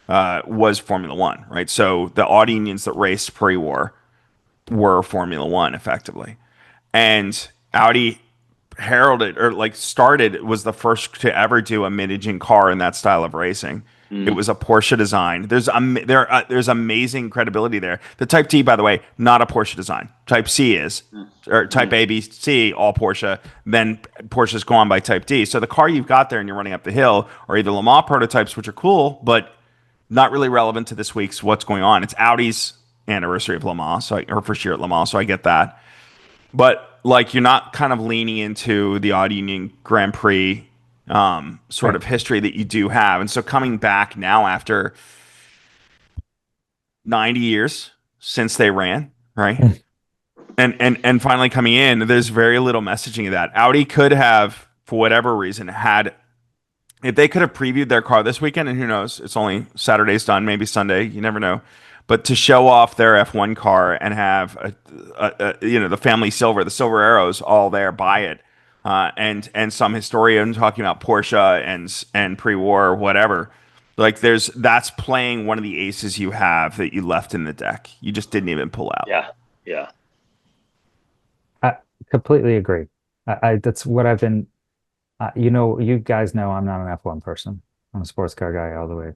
Formula One, right? So the Audi unions that raced pre-war were Formula One effectively, and Audi heralded or like started was the first to ever do a mid-engine car in that style of racing. It mm was a Porsche design. There's amazing credibility there. The Type D, by the way, not a Porsche design. Type C is, mm or Type mm. A, B, C, all Porsche. Then Porsche's gone by Type D. So the car you've got there and you're running up the hill are either Le Mans prototypes, which are cool, but not really relevant to this week's what's going on. It's Audi's anniversary of Le Mans, or first year at Le Mans, so I get that. But like you're not kind of leaning into the Audi Union Grand Prix sort Right. of history that you do have. And so coming back now after 90 years, since they ran, right? and finally coming in, there's very little messaging of that. Audi could have, for whatever reason, had if they could have previewed their car this weekend, and who knows, it's only Saturday's done, maybe Sunday, you never know. But to show off their F1 car and have the family silver, the silver arrows, all there, buy it, and some historian talking about Porsche and pre-war whatever. Like that's playing one of the aces you have that you left in the deck. You just didn't even pull out. Yeah. Yeah. I completely agree. That's what I've been. You guys know I'm not an F1 person. I'm a sports car guy all the way.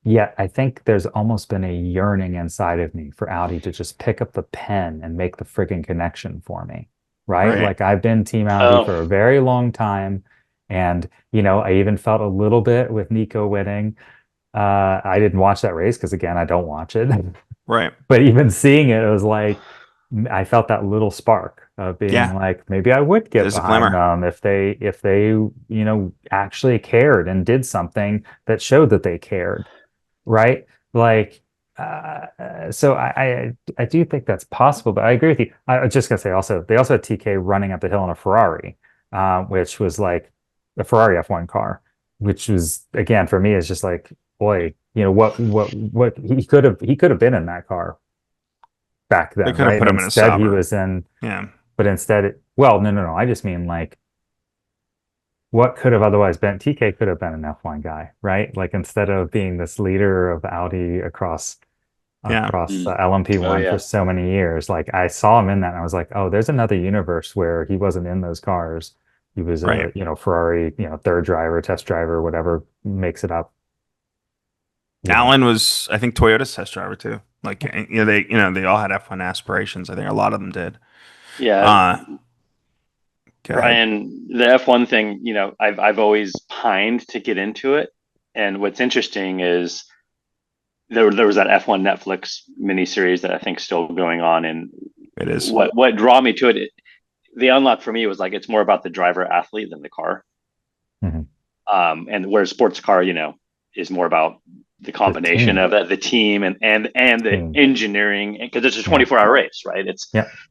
Yet I think there's almost been a yearning inside of me for Audi to just pick up the pen and make the friggin' connection for me, right? Right. Like I've been Team Audi for a very long time, and I even felt a little bit with Nico winning. I didn't watch that race because again, I don't watch it. Right. But even seeing it, it was like I felt that little spark of being Yeah. like, maybe I would get There's a behind glimmer. them if they actually cared and did something that showed that they cared, right? Like, so I do think that's possible, but I agree with you. I was just gonna say also they also had TK running up the hill in a Ferrari, which was like a Ferrari F1 car, which was again for me is just like, boy, what he could have been in that car back They then, could have right? put And him in a instead he Sauber. was in, Yeah. but instead, well, no. I just mean like what could have otherwise been, TK could have been an F1 guy, right? Like instead of being this leader of Audi across Yeah. LMP1 for so many years, like I saw him in that and I was like, oh, there's another universe where he wasn't in those cars. He was Right. a, Ferrari, third driver, test driver, whatever makes it up. Alan was, I think, Toyota's test driver too. Like, they all had F1 aspirations. I think a lot of them did. Yeah. Go ahead. Brian, the F1 thing, I've always pined to get into it. And what's interesting is there was that F1 Netflix miniseries that I think is still going on. And It is. What draw me to it, the unlock for me was like it's more about the driver athlete than the car. Mm-hmm. And where sports car, is more about the combination of the team and the engineering, because it's a 24-hour race, right?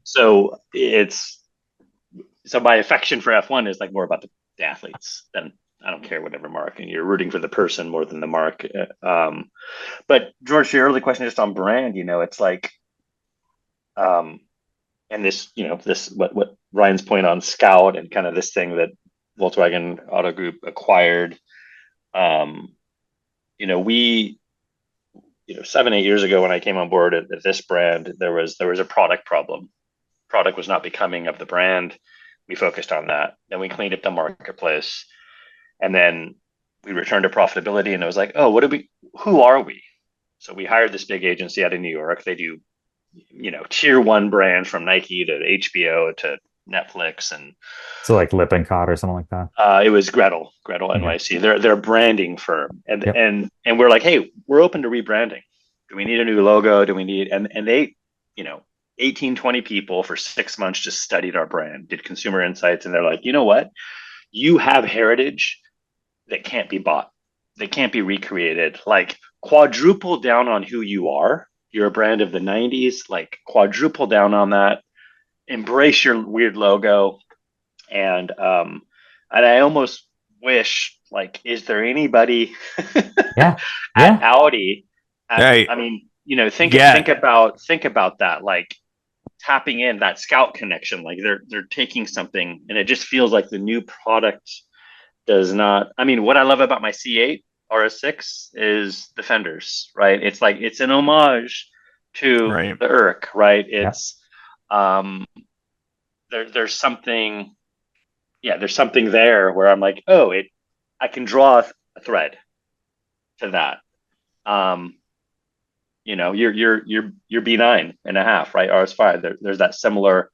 So my affection for F1 is like more about the athletes than I don't care whatever mark, and you're rooting for the person more than the mark. But George, to your early question just on brand, it's like, and this, what Ryan's point on Scout and kind of this thing that Volkswagen Auto Group acquired. We 7-8 years ago when I came on board at this brand, there was a product problem. Product was not becoming of the brand. We focused on that. Then we cleaned up the marketplace, and then we returned to profitability. And it was like, oh, who are we? So we hired this big agency out of New York. They do, tier 1 brand from Nike to HBO to Netflix, and so like Lippincott or something like that. It was Gretel NYC. They're a branding firm, and we're like, hey, we're open to rebranding. Do we need a new logo? Do we need and they, 18-20 people for 6 months just studied our brand, did consumer insights, and they're like, you know what? You have heritage that can't be bought, that can't be recreated. Like quadruple down on who you are. You're a brand of the 90s, like quadruple down on that. Embrace your weird logo. And I almost wish, like, is there anybody at Audi? I mean, think about that, like tapping in that Scout connection. Like they're taking something, and it just feels like the new product does not. I mean, what I love about my C8 RS6 is the fenders, right? It's like it's an homage to the Urk, right? It's there's something. Yeah, there's something there where I'm like, oh, I can draw a thread to that. You're B9.5, right? RS5. There's that similar,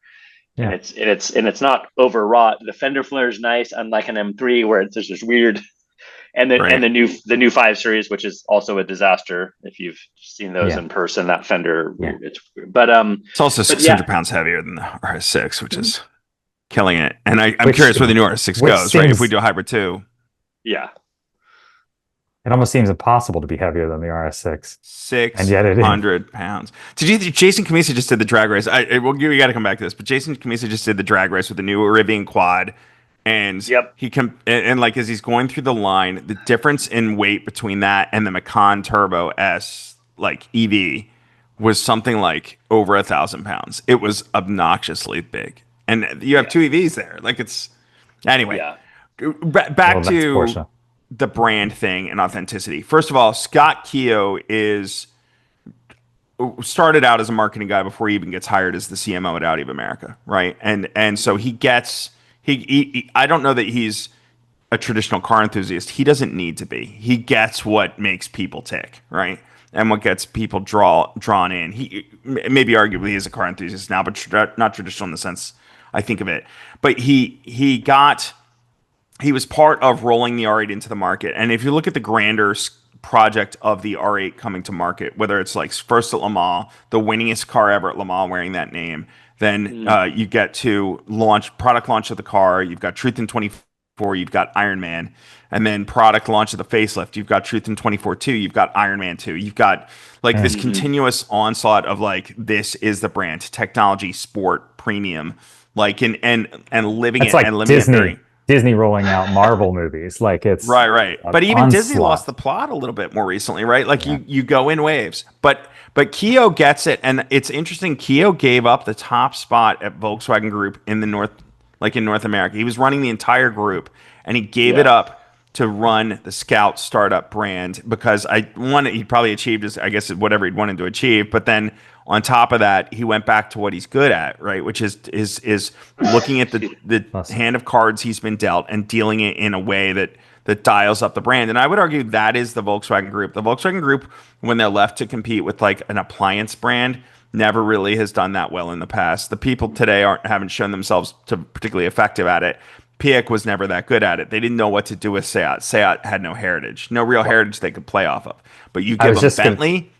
and it's not overwrought. The fender flare is nice, unlike an M3 where it's just weird. And the new 5 Series, which is also a disaster if you've seen those in person. That fender, it's weird. But it's also 600 pounds heavier than the RS6, which is killing it. And I'm curious where the new RS6 goes, right? If we do a hybrid 2. Yeah. It almost seems impossible to be heavier than the RS6, and yet it is. 600 pounds. Jason Kamisa just did the drag race. We got to come back to this, but Jason Kamisa just did the drag race with the new Rivian Quad, and Yep. and like as he's going through the line, the difference in weight between that and the Macan Turbo S like EV was something like over 1,000 pounds. It was obnoxiously big, and you have two EVs there. Like it's anyway. Yeah. Back Well, that's to Porsche. the brand thing and authenticity. First of all, Scott Keogh started out as a marketing guy before he even gets hired as the CMO at Audi of America, right? And so he gets he I don't know that he's a traditional car enthusiast. He doesn't need to be. He gets what makes people tick, right? And what gets people drawn in. He maybe arguably is a car enthusiast now, but not traditional in the sense I think of it. But he was part of rolling the R8 into the market. And if you look at the grander project of the R8 coming to market, whether it's like first at Le Mans, the winningest car ever at Le Mans wearing that name, then you get to product launch of the car. You've got Truth in 24, you've got Iron Man, and then product launch of the facelift. You've got Truth in 24 2, you've got Iron Man 2. You've got like this continuous onslaught of like, this is the brand, technology, sport, premium, like and living It's it like and living Disney. it very Disney rolling out Marvel movies. Like it's right. But even onslaught. Disney lost the plot a little bit more recently, right? Like you go in waves. But Keogh gets it, and it's interesting. Keogh gave up the top spot at Volkswagen Group in the North America. He was running the entire group, and he gave it up to run the Scout startup brand because he probably achieved his, I guess, whatever he'd wanted to achieve. But then on top of that, he went back to what he's good at, right? Which is looking at the hand of cards he's been dealt and dealing it in a way that dials up the brand. And I would argue that is the Volkswagen Group. The Volkswagen Group, when they're left to compete with like an appliance brand, never really has done that well in the past. The people today haven't shown themselves to particularly effective at it. Piak was never that good at it. They didn't know what to do with Seat. Seat had no heritage, no real heritage they could play off of. But you give them Bentley,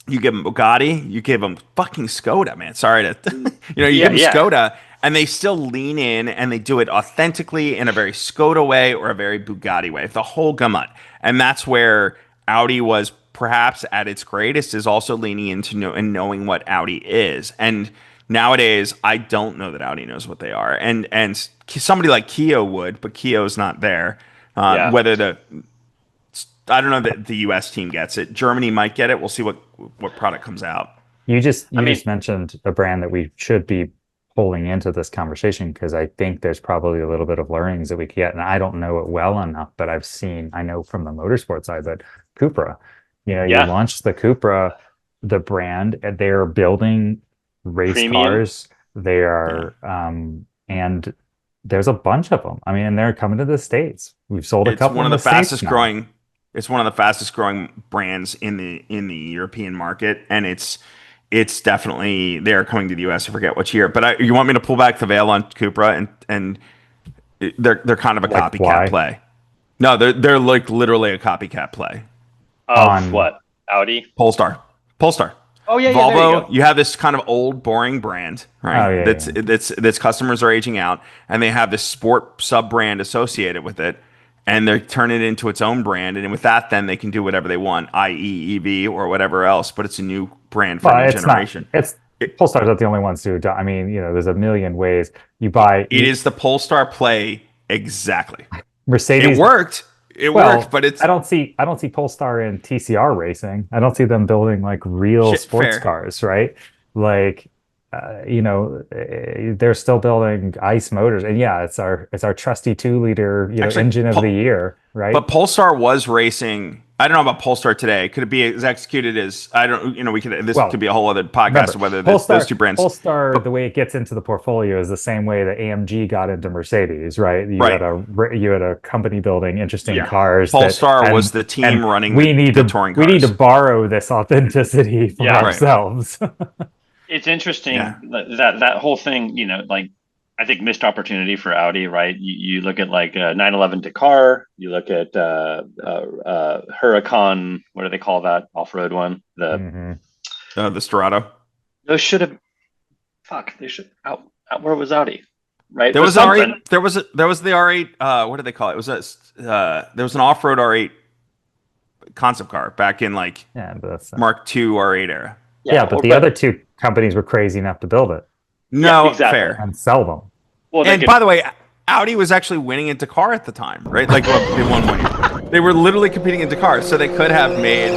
you give them Bugatti, you give them fucking Skoda, man. Sorry to, you give them Skoda, and they still lean in and they do it authentically in a very Skoda way or a very Bugatti way, the whole gamut. And that's where Audi was perhaps at its greatest, is also leaning into and knowing what Audi is. And nowadays, I don't know that Audi knows what they are, and somebody like Keogh would, but Keogh's not there. Whether I don't know that the U.S. team gets it. Germany might get it. We'll see what product comes out. You just mentioned a brand that we should be pulling into this conversation, because I think there's probably a little bit of learnings that we can get, and I don't know it well enough, but I know from the motorsport side that Cupra, you launched the Cupra, the brand, and they're building race Premium cars. They are and there's a bunch of them. I mean, and they're coming to the States. We've sold a couple. It's one of the fastest growing brands in the European market, and it's definitely, they're coming to the US. I forget which year, but you want me to pull back the veil on Cupra, and they're kind of a copycat play. No, they're like literally a copycat play. Of what? Audi? Polestar. Oh yeah, Volvo, you have this kind of old, boring brand, right? That's customers are aging out, and they have this sport sub brand associated with it, and they turn it into its own brand, and with that, then they can do whatever they want, i.e., EV or whatever else. But it's a new brand for a new generation. Polestar's not the only ones to. I mean, there's a million ways you buy. It is the Polestar play exactly. Mercedes. It worked. It worked, but it's. I don't see Polestar in TCR racing. I don't see them building like real sports cars, right? Like, they're still building ICE motors, and it's our trusty 2-liter engine of the year, right? But Polestar was racing. I don't know about Polestar today. Could it be as executed as I don't? Could be a whole other podcast of whether those two brands. Polestar, the way it gets into the portfolio is the same way that AMG got into Mercedes, right? You had a company building interesting cars. Polestar was the team running the touring cars. We need to borrow this authenticity from ourselves. It's interesting that whole thing. I think missed opportunity for Audi, right? You look at like 911 Dakar, you look at Huracan, what do they call that off-road one? The Storado. Those should have. They should out. Where was Audi? Right. There was R8. There was the R8. What did they call it? It was there was an off-road R8 concept car back in like Yeah, but that's Mark II R8 era. but the other two companies were crazy enough to build it No, exactly. fair. and sell them. Well, And by the way, Audi was actually winning in Dakar at the time, right? Like, well, they won 1 year. They were literally competing in Dakar, so they could have made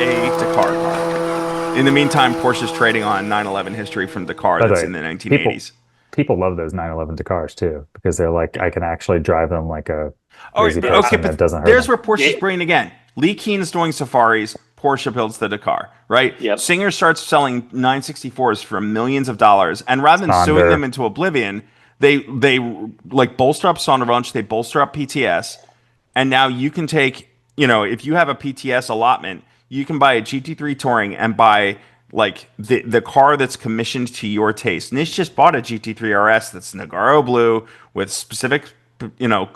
a Dakar car. In the meantime, Porsche's trading on 911 history from Dakar that's in the 1980s. People love those 911 Dakars too because they're like, I can actually drive them like a Oh, crazy person that doesn't hurt there's them. where Porsche's brilliant again. Lee Keen's doing safaris. Porsche builds the Dakar, right? Yep. Singer starts selling 964s for millions of dollars, and rather than suing them into oblivion, they like bolster up Sonderwunsch, they bolster up PTS, and now you can take, if you have a PTS allotment, you can buy a GT3 Touring and buy like the car that's commissioned to your taste. Nish just bought a GT3 RS that's Nagaro blue with specific,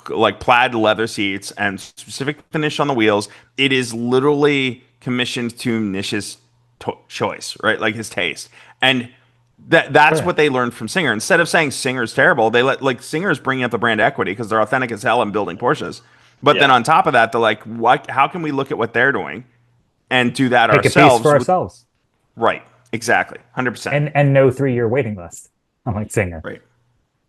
like plaid leather seats and specific finish on the wheels. It is literally commissioned to Nish's choice, right? Like his taste. And that's what they learned from Singer. Instead of saying Singer's terrible, they Singer's bringing up the brand equity because they're authentic as hell and building Porsches. But then on top of that, they're like, how can we look at what they're doing and do that Make ourselves? A piece for ourselves. Right. Exactly. 100%. And no 3-year waiting list. Unlike Singer. Right.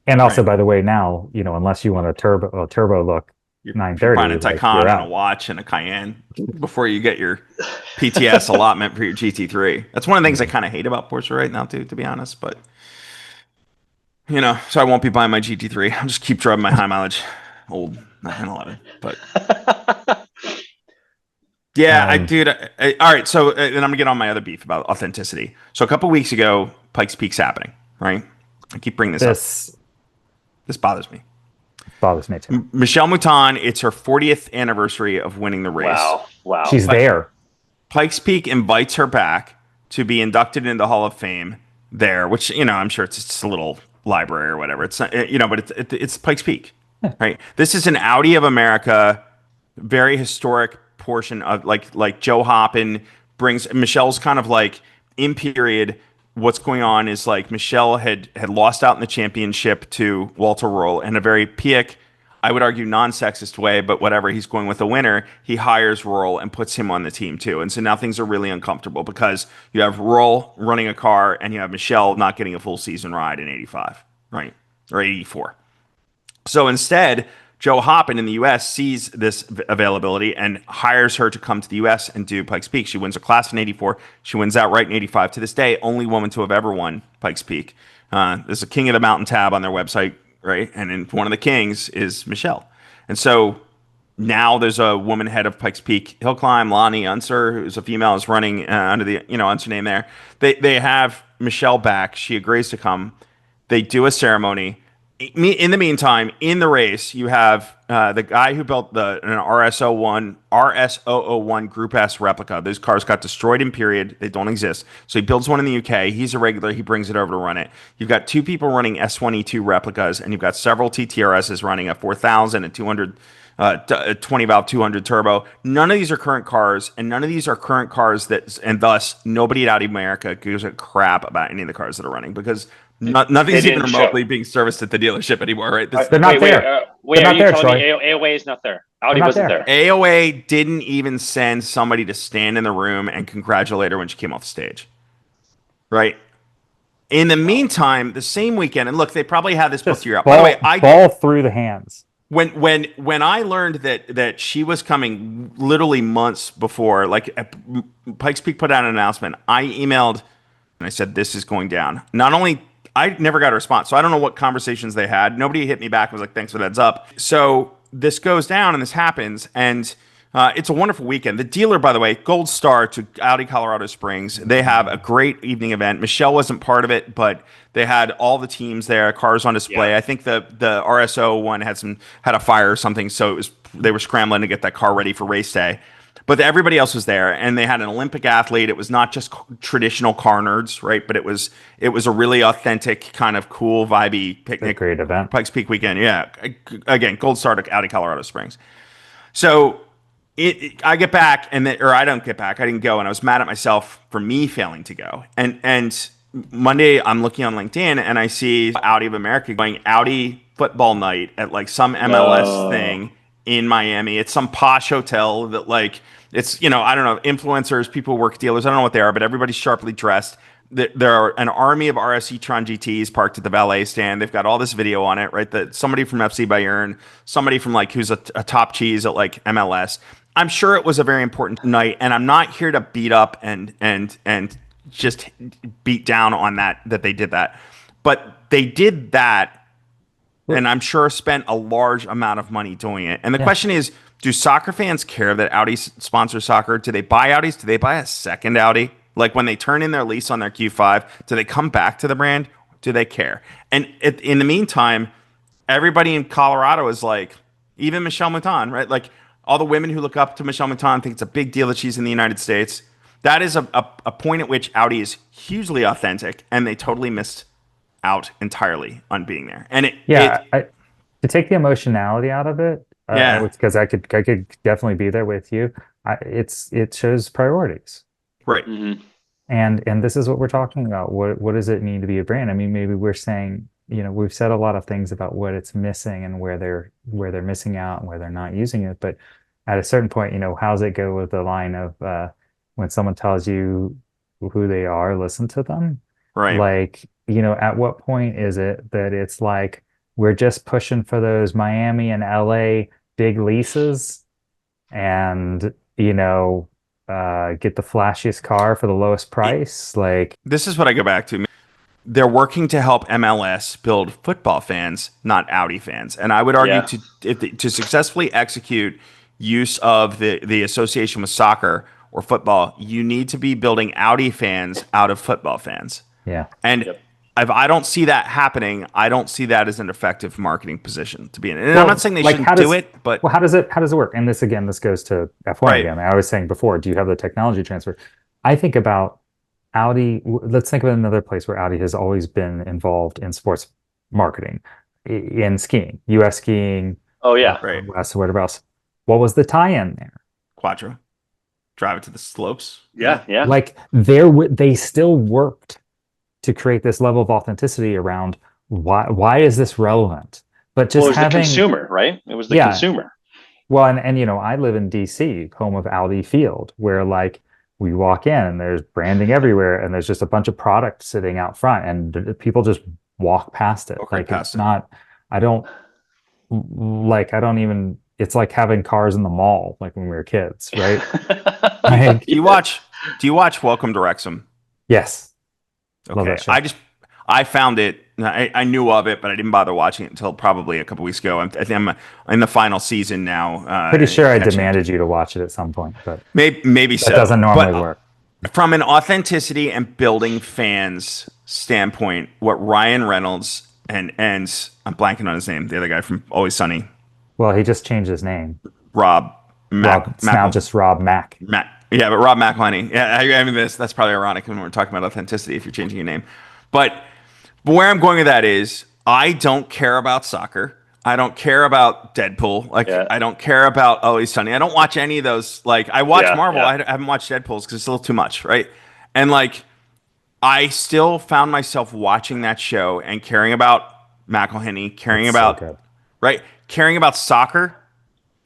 And also, by the way, now, unless you want a turbo look, you're 930. buying a Taycan and a watch and a Cayenne before you get your PTS allotment for your GT3. That's one of the things I kind of hate about Porsche right now, too, to be honest. But, so I won't be buying my GT3. I'll just keep driving my high mileage old 911. But yeah, all right. So, and I'm gonna get on my other beef about authenticity. So a couple weeks ago, Pikes Peak's happening, right? I keep bringing this up. This bothers me. Bothers me too. Michelle Mouton, it's her 40th anniversary of winning the race. Wow. She's there. Pikes Peak invites her back to be inducted into the Hall of Fame there, which, I'm sure it's just a little library or whatever. It's not, but it's Pikes Peak, right? This is an Audi of America, very historic portion of like Joe Hoppen brings. Michelle's kind of like in period. What's going on is like Michelle had lost out in the championship to Walter Roll in a very Piek, I would argue non-sexist way, but whatever, he's going with the winner. He hires Roll and puts him on the team too. And so now things are really uncomfortable because you have Roll running a car and you have Michelle not getting a full season ride in 85, right? Or 84. So instead, Joe Hoppen in the U.S. sees this availability and hires her to come to the U.S. and do Pikes Peak. She wins a class in 84. She wins outright in 85. To this day, only woman to have ever won Pikes Peak. There's a King of the Mountain tab on their website, right? And then one of the kings is Michelle. And so now there's a woman head of Pikes Peak Hill Climb, Lonnie Unser, who's a female, is running under the Unser name there. They have Michelle back. She agrees to come. They do a ceremony. In the meantime, in the race, you have the guy who built an RS001 Group S replica. Those cars got destroyed in period. They don't exist. So he builds one in the UK. He's a regular. He brings it over to run it. You've got two people running S1E2 replicas, and you've got several TTRSs running a 4000, a 200, 20 valve 200 turbo. None of these are current cars, and none of these are current cars and thus nobody at Audi America gives a crap about any of the cars that are running because nothing's even remotely being serviced at the dealership anymore, right? They're not there. Wait, are you telling me AOA is not there? Audi wasn't there. AOA didn't even send somebody to stand in the room and congratulate her when she came off the stage, right? In the meantime, the same weekend, and look, they probably had this booked year out. By the way, ball through the hands. When I learned that she was coming literally months before, like Pikes Peak put out an announcement, I emailed and I said, this is going down. Not only I never got a response, so I don't know what conversations they had. Nobody hit me back and was like, thanks for the heads up. So this goes down and this happens, and it's a wonderful weekend. The dealer, by the way, gold star to Audi Colorado Springs. They have a great evening event. Michelle wasn't part of it, but they had all the teams there, cars on display. Yeah. I think the RSO one had a fire or something, so they were scrambling to get that car ready for race day. But everybody else was there, and they had an Olympic athlete. It was not just traditional car nerds, right? But it was a really authentic, kind of cool, vibey picnic. Great event. Pikes Peak weekend, yeah. Again, gold star to Audi Colorado Springs. So I get back, or I don't get back. I didn't go, and I was mad at myself for me failing to go. And Monday, I'm looking on LinkedIn, and I see Audi of America going Audi football night at like some MLS thing in Miami. It's some posh hotel that like it's I don't know, influencers, people work dealers. I don't know what they are, but everybody's sharply dressed. There are an army of RS e-tron GTs parked at the valet stand. They've got all this video on it, right? That somebody from FC Bayern, somebody from like who's a top cheese at like MLS. I'm sure it was a very important night, and I'm not here to beat up and just beat down on that they did that, but they did that, and I'm sure spent a large amount of money doing it. And the question is, do soccer fans care that Audi sponsors soccer? Do they buy Audis? Do they buy a second Audi? Like when they turn in their lease on their Q5, do they come back to the brand? Do they care? And in the meantime, everybody in Colorado is like, even Michelle Mouton, right? Like all the women who look up to Michelle Mouton think it's a big deal that she's in the United States. That is a point at which Audi is hugely authentic, and they totally missed out entirely on being there. And to take the emotionality out of it, because I could definitely be there with you. It shows priorities. Right. Mm-hmm. And this is what we're talking about. What does it mean to be a brand? I mean, maybe we're saying, we've said a lot of things about what it's missing and where they're missing out and where they're not using it. But at a certain point, how's it go with the line of when someone tells you who they are, listen to them. Right. Like, at what point is it that it's like we're just pushing for those Miami and LA big leases and, get the flashiest car for the lowest price? Like, this is what I go back to. They're working to help MLS build football fans, not Audi fans. And I would argue to successfully execute use of the association with soccer or football, you need to be building Audi fans out of football fans. Yeah. And if I don't see that happening, I don't see that as an effective marketing position to be in. And I'm not saying they shouldn't do it, but how does it work? And this goes to F1 again. I was saying before, do you have the technology transfer? I think about Audi. Let's think of another place where Audi has always been involved in sports marketing, in skiing, US skiing. Oh yeah. Right. West, whatever else. What was the tie-in there? Quattro. Drive it to the slopes. Yeah. Like they still worked to create this level of authenticity around why is this relevant? But just the consumer, right? It was the consumer. Well, and I live in DC, home of Audi Field, where like we walk in and there's branding everywhere and there's just a bunch of products sitting out front and people just walk past it. It's like having cars in the mall, like when we were kids, right? Do you watch Welcome to Wrexham? Yes. Okay. I found it. I knew of it, but I didn't bother watching it until probably a couple weeks ago. I think I'm in the final season now. Pretty sure I demanded you to watch it at some point, but maybe so. That doesn't normally work. From an authenticity and building fans standpoint, what Ryan Reynolds and I'm blanking on his name, the other guy from Always Sunny. Well, he just changed his name. Rob Mac. It's now just Rob Mack. Yeah, but Rob McElhenney. Yeah, I mean that's probably ironic when we're talking about authenticity if you're changing your name. But where I'm going with that is I don't care about soccer. I don't care about Deadpool. I don't care about Always Sunny. I don't watch any of those. Like I watch Marvel. I haven't watched Deadpool's because it's a little too much, right? And like I still found myself watching that show and caring about McElhenney, caring about soccer.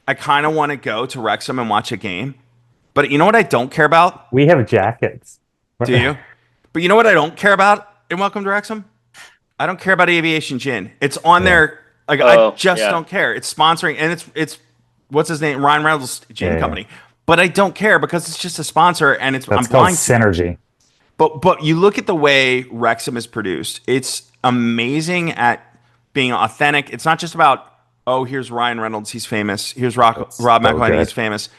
I kind of want to go to Wrexham and watch a game. But you know what I don't care about? We have jackets. Do you? But you know what I don't care about in Welcome to Wrexham? I don't care about Aviation Gin. It's on there. Like I just don't care. It's sponsoring, and it's what's his name? Ryan Reynolds Gin Company. But I don't care because it's just a sponsor, and That's called synergy. But you look at the way Wrexham is produced. It's amazing at being authentic. It's not just about here's Ryan Reynolds, he's famous. Here's Rob McElhenney, he's famous.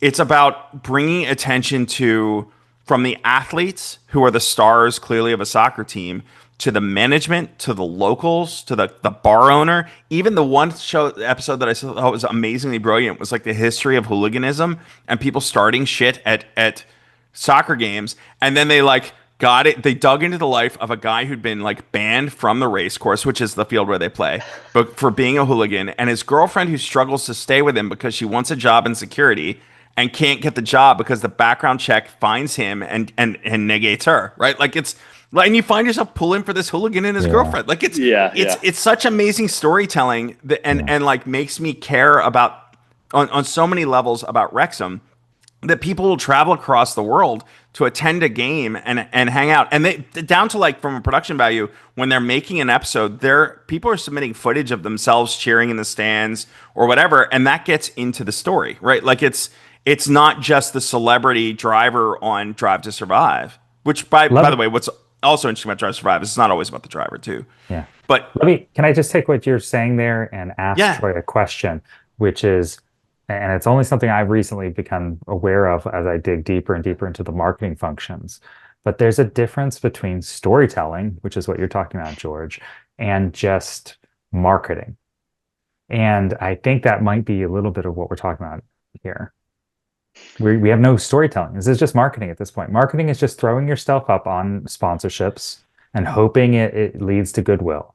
It's about bringing attention from the athletes who are the stars clearly of a soccer team to the management, to the locals, to the bar owner. Even the one episode that I thought was amazingly brilliant was like the history of hooliganism and people starting shit at soccer games. And then they got it. They dug into the life of a guy who'd been banned from the race course, which is the field where they play, but for being a hooligan, and his girlfriend who struggles to stay with him because she wants a job in security and can't get the job because the background check finds him and negates her, right? And you find yourself pulling for this hooligan and his girlfriend. It's such amazing storytelling and makes me care about on so many levels about Wrexham that people will travel across the world to attend a game and hang out. And they down to like from a production value, when they're making an episode, people are submitting footage of themselves cheering in the stands or whatever, and that gets into the story, right? Like it's not just the celebrity driver on Drive to Survive, which by the way, what's also interesting about Drive to Survive is it's not always about the driver too. Yeah. But can I just take what you're saying there and ask yeah, Troy a question, which is, and it's only something I've recently become aware of as I dig deeper and deeper into the marketing functions. But there's a difference between storytelling, which is what you're talking about, George, and just marketing. And I think that might be a little bit of what we're talking about here. We have no storytelling. This is just marketing at this point. Marketing is just throwing your stuff up on sponsorships and hoping it leads to goodwill,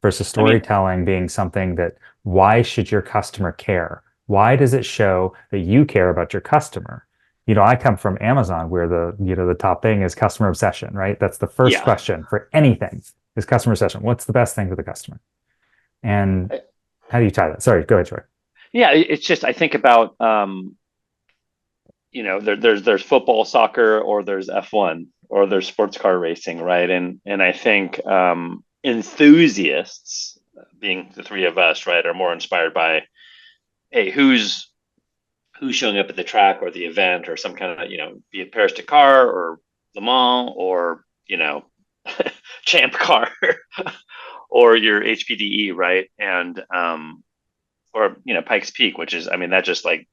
versus storytelling being something that, why should your customer care? Why does it show that you care about your customer? I come from Amazon, where the top thing is customer obsession, right? That's the first question for anything, is customer obsession. What's the best thing for the customer? And how do you tie that? Sorry, go ahead, Troy. Yeah, it's just, I think about, there's football, soccer, or there's F1, or there's sports car racing, right? And I think enthusiasts, being the three of us, right, are more inspired by, hey, who's showing up at the track or the event or some kind of, be it Paris Dakar or Le Mans or, Champ Car or your HPDE, right? And or Pikes Peak, which is, that just like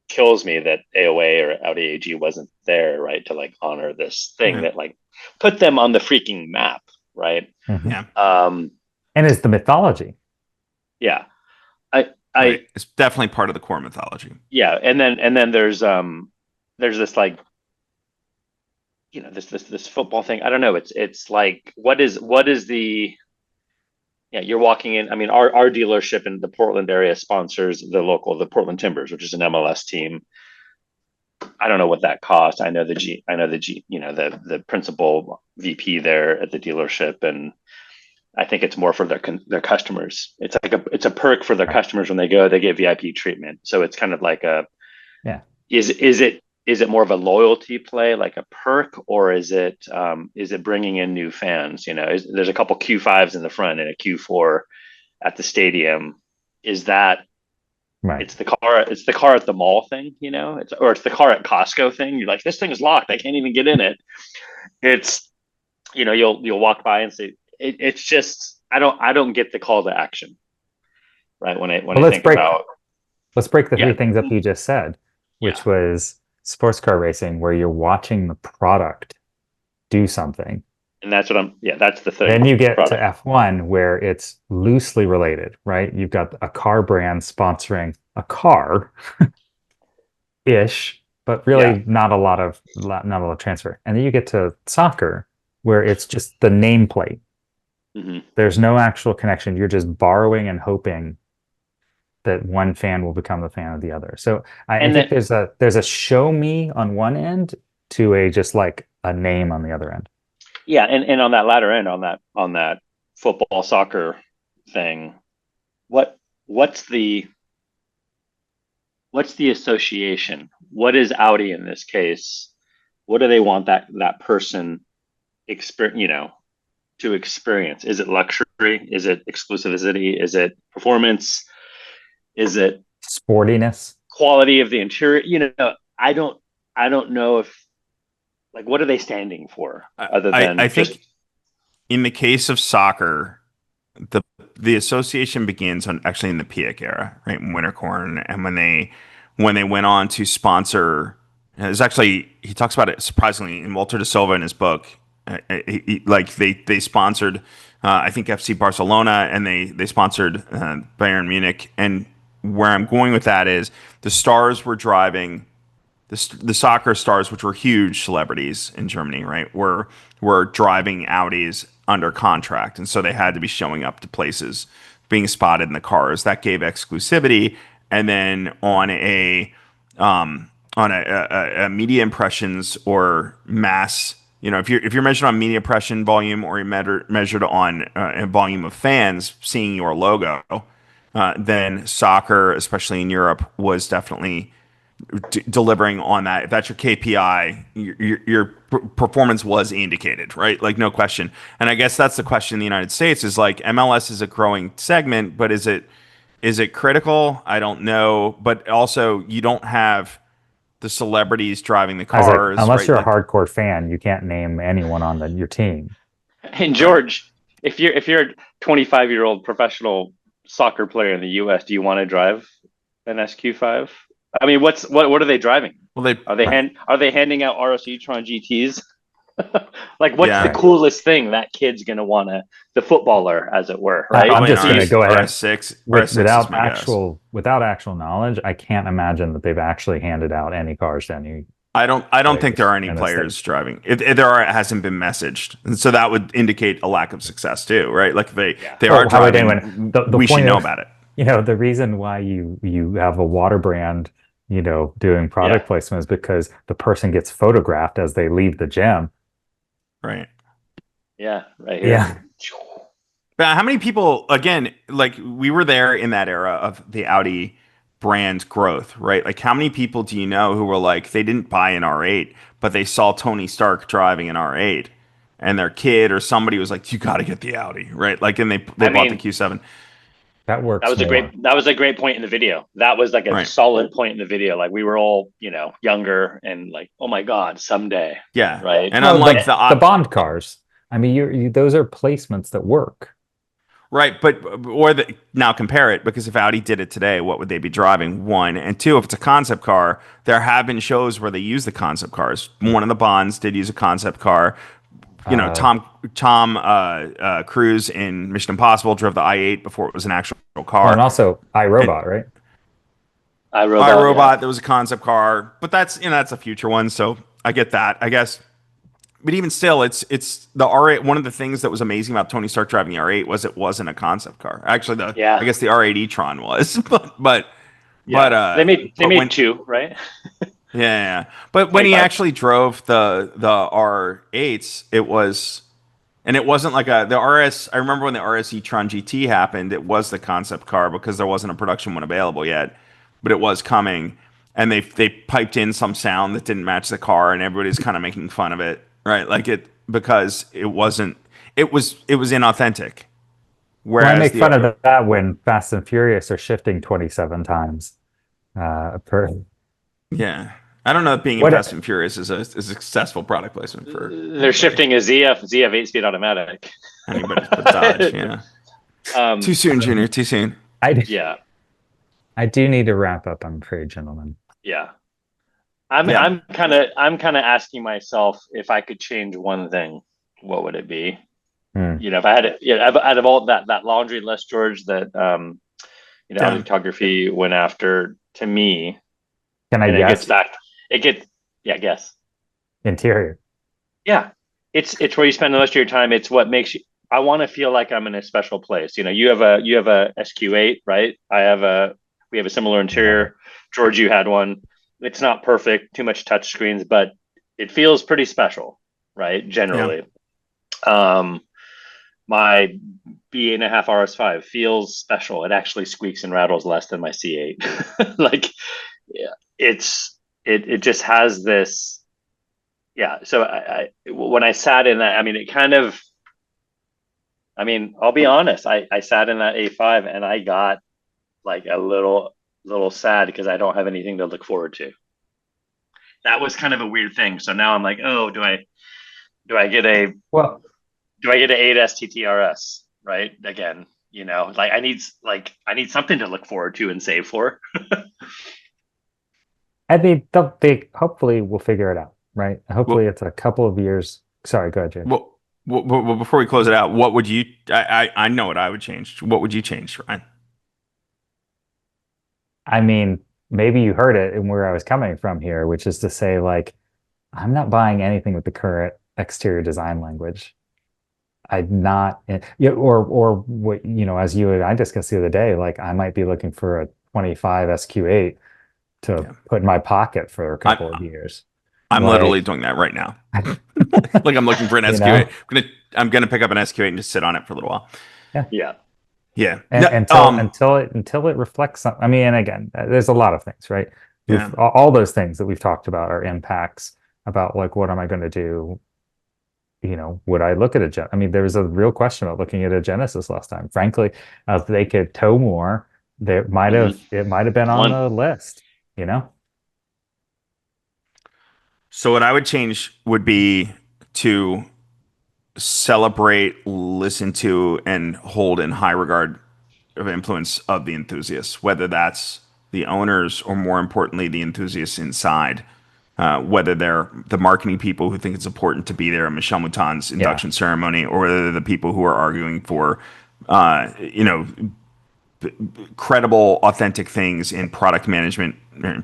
kills me that AOA or Audi AG wasn't there, right, to like honor this thing that like put them on the freaking map, right? Mm-hmm. Yeah. And it's the mythology. Yeah. Right. It's definitely part of the core mythology. Yeah, and then there's this like, this football thing. I don't know. It's like, what is the, you're walking in. Our dealership in the Portland area sponsors the Portland Timbers, which is an MLS team. I don't know what that cost. I know the principal VP there at the delership, and I think it's more for their customers. It's like it's a perk for their customers when they go. They get VIP treatment. So it's kind of like is it more of a loyalty play, like a perk, or is it bringing in new fans? There's a couple Q5s in the front and a Q4 at the stadium. Is that right? It's the car at the mall thing, it's the car at Costco thing. You're like, this thing is locked. I can't even get in it. It's, you'll walk by and say, it's just, I don't get the call to action, right? Let's break the three things up you just said, which was sports car racing, where you're watching the product do something. And that's that's the thing. Then you get to F1, where it's loosely related, right? You've got a car brand sponsoring a car ish, but really not a lot of transfer. And then you get to soccer, where it's just the nameplate. Mm-hmm. There's no actual connection. You're just borrowing and hoping that one fan will become a fan of the other. So I think there's a show me on one end to a just like a name on the other end. Yeah, and on that latter end, on that football soccer thing, what's the association? What is Audi in this case? What do they want that person to experience? Is it luxury? Is it exclusivity? Is it performance? Is it sportiness? Quality of the interior? I don't know if, like, what are they standing for other than I think in the case of soccer, the association begins actually in the Piak era, right? Winterkorn, and when they went on to sponsor, there's actually, he talks about it surprisingly in Walter de Silva in his book. They sponsored I think FC Barcelona, and they sponsored Bayern Munich. And where I'm going with that is the stars were driving the soccer stars, which were huge celebrities in Germany, right? Were driving Audis under contract, and so they had to be showing up to places, being spotted in the cars. That gave exclusivity, and then on a media impressions or mass, if you're measured on media impression volume, or you're measured on a volume of fans seeing your logo, then soccer, especially in Europe, was definitely delivering on that. If that's your KPI, your performance was indicated, right? Like no question. And I guess that's the question in the United States is like MLS is a growing segment, but is it critical? I don't know. But also you don't have the celebrities driving the I was like, cars, unless right? you're a Like hardcore fan, you can't name anyone on your team. And right. George, if you're a 25-year-old professional soccer player in the U.S., do you want to drive an SQ5? I mean, what are they driving? Well, they Are they handing out RS e-tron GTs? Like, what's the yeah, Right. coolest thing that kid's gonna wanna, the footballer, as it were, right? I'm probably an just going to RS go ahead RS6. RS6 is my guess. without actual knowledge. I can't imagine that they've actually handed out any cars to any I don't think there players are any in the players States. driving. If there are, it hasn't been messaged, and so that would indicate a lack of success too, right? Like if Yeah. they are Well, how would anyone? driving, The we should point know of, about it, the reason why you have a water brand, doing Yeah. product placement is because the person gets photographed as they leave the gym. right? Yeah. Right here. Yeah. But how many people, again, like we were there in that era of the Audi brand growth, right? Like how many people do you know who were like, they didn't buy an R8, but they saw Tony Stark driving an R8 and their kid or somebody was like, you got to get the Audi, right? Like, and they I bought the mean, Q7, That that works was a more. great point in the video. That was like a right? solid point in the video. Like we were all, younger and like, oh my God, someday. Yeah. Right. And Well, unlike the Bond cars. I mean, those are placements that work. right, but now compare it because if Audi did it today, what would they be driving? One and two, if it's a concept car, there have been shows where they use the concept cars. One of the Bonds did use a concept car. Uh, Tom Cruise in Mission Impossible drove the i8 before it was an actual well, and car. also And iRobot, right? iRobot. Yeah. iRobot, there was a concept car, but that's a future one, so I get that, I guess. But even still, it's the R8. One of the things that was amazing about Tony Stark driving the R8 was it wasn't a concept car. Actually, I Yeah. guess the R8 e-tron was, but but Yeah. They uh, made they but made when two, right? yeah, yeah, yeah. But when he 25. actually drove the R8s, it wasn't like the RS. I remember when the RS e-tron GT happened, it was the concept car because there wasn't a production one available yet, but it was coming, and they piped in some sound that didn't match the car, and everybody's kind of making fun of it, right? Like it because it wasn't. It was inauthentic. Well, I Whereas make the fun of that when Fast and Furious are shifting 27 times per. yeah, I don't know if being in Fast What? and Furious is a successful product placement for They're anybody. shifting a ZF 8-speed automatic. Anybody but Dodge, yeah. Too um, soon, Junior. Too soon. I yeah, I do need to wrap up, I'm afraid, gentlemen. yeah. I'm Yeah. I'm kind of I'm kind of asking myself if I could change one thing, what would it be? Hmm. If I had it, out of all that laundry list, George, that Yeah. Auditography went after to me, Can I and guess? it gets, yeah, guess. Interior. Yeah, it's where you spend the most of your time. It's what makes you. I want to feel like I'm in a special place. You have a SQ8, right? We have a similar Yeah. interior. George, you had one. It's not perfect, too much touch screens, but it feels pretty special, right? Yeah. Generally. My B8.5 RS5 feels special. It actually squeaks and rattles less than my C8. Like, yeah, it just has this. Yeah. So when I sat in that, I mean, it kind of. I mean, I'll be honest. I sat in that A5 and I got like a little sad because I don't have anything to look forward to. That was kind of a weird thing. So now I'm like, oh, do I get a Well, do I get an 8S TTRS, right? Again, like I need something to look forward to and save for. and they hopefully will figure it out, right? Hopefully, Well, it's a couple of years. Sorry, go ahead, James. well, before we close it out, what would you? I know what I would change. What would you change, Ryan? I mean, maybe you heard it and where I was coming from here, which is to say, like, I'm not buying anything with the current exterior design language. I'm not, yeah, or what, as you and I discussed the other day, like I might be looking for a 25 SQ8 to Yeah. put in my pocket for a couple of I'm years. I'm literally Like, doing that right now. Like I'm looking for an you SQ8. know, I'm gonna pick up an SQ8 and just sit on it for a little while. yeah. Yeah. Yeah. And No, until it reflects some, I mean, and again, there's a lot of things, right? yeah. All those things that we've talked about are impacts about like what am I going to do? Would I look at I mean, there was a real question about looking at a Genesis last time. Frankly, if they could tow more, it might have been on One. the list, you know? So what I would change would be to celebrate, listen to, and hold in high regard of influence of the enthusiasts, whether that's the owners or more importantly, the enthusiasts inside. Whether they're the marketing people who think it's important to be there at Michel Mouton's Yeah. induction ceremony, or whether they're the people who are arguing for, uh, you know, credible, authentic things in product management,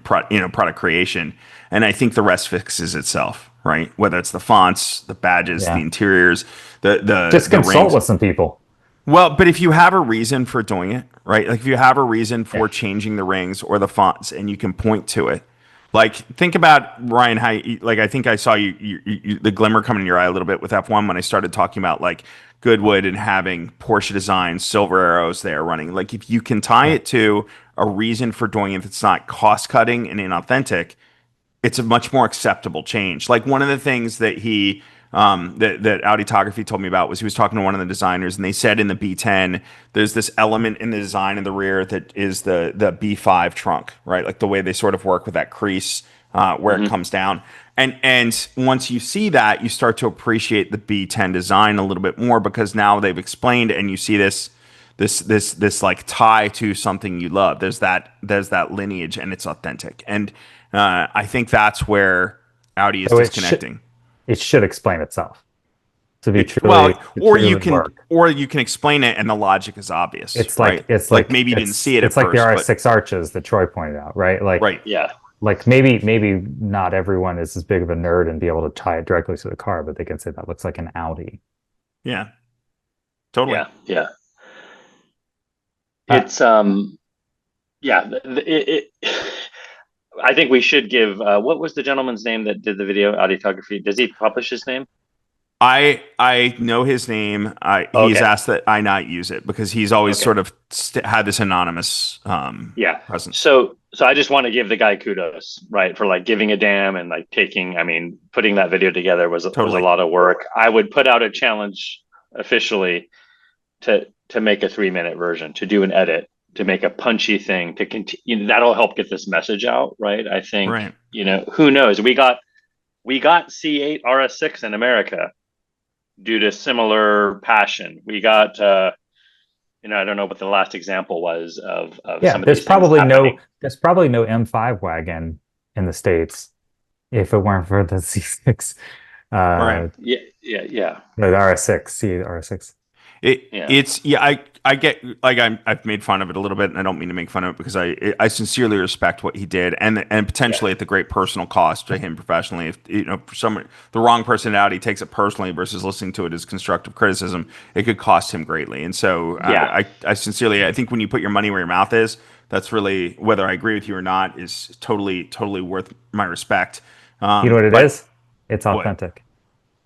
product creation. And I think the rest fixes itself, right? Whether it's the fonts, the badges, the Yeah. interiors, Just the consult rings. with some people. Well, but if you have a reason for doing it, right? Like if you have a reason Yeah. for changing the rings or the fonts and you can point to it, like think about Ryan, like I think I saw the glimmer coming in your eye a little bit with F1 when I started talking about like Goodwood and having Porsche design silver arrows there running. Like if you can tie Yeah. it to a reason for doing it that's not cost cutting and inauthentic, it's a much more acceptable change. Like one of the things that that Auditography told me about was he was talking to one of the designers, and they said in the B10 there's this element in the design in the rear that is the B5 trunk, right? Like the way they sort of work with that crease where it Mm-hmm. comes down. And once you see that, you start to appreciate the B10 design a little bit more because now they've explained and you see this like tie to something you love. There's that lineage and it's authentic. And I think that's where Audi is So disconnecting. it should explain itself to be Well, to truly work. or you can explain it and the logic is obvious, right? Like maybe you didn't see it at it's like the first, but RS6 arches that Troy pointed out, right? right, Yeah. Like maybe not everyone is as big of a nerd and be able to tie it directly to the car, but they can say that looks like an Audi. yeah, totally. Yeah. Yeah. Uh, It's yeah. I think we should give. What was the gentleman's name that did the video auditography? Does he publish his name? I know his name. He's Okay. asked that I not use it because he's always Okay. sort of had this anonymous Yeah. presence. So I just want to give the guy kudos, right, for like giving a damn and like taking. I mean, putting that video together was a Totally. lot of work. I would put out a challenge officially to make a 3-minute version, to do an edit, to make a punchy thing, to continue. That'll help get this message out, right? I think Right. who knows? We got C8 RS6 in America due to similar passion. We got I don't know what the last example was of yeah, some of these things happening. there's probably no M5 wagon in the States if it weren't for the C6 Right. Yeah. the RS6, C RS6. Yeah. It's I get like I've made fun of it a little bit and I don't mean to make fun of it because I sincerely respect what he did and potentially at the great personal cost to him professionally if for the wrong personality takes it personally versus listening to it as constructive criticism it could cost him greatly and so Yeah. I sincerely I think when you put your money where your mouth is that's really whether I agree with you or not is totally worth my respect. You know what it But is? It's what? authentic.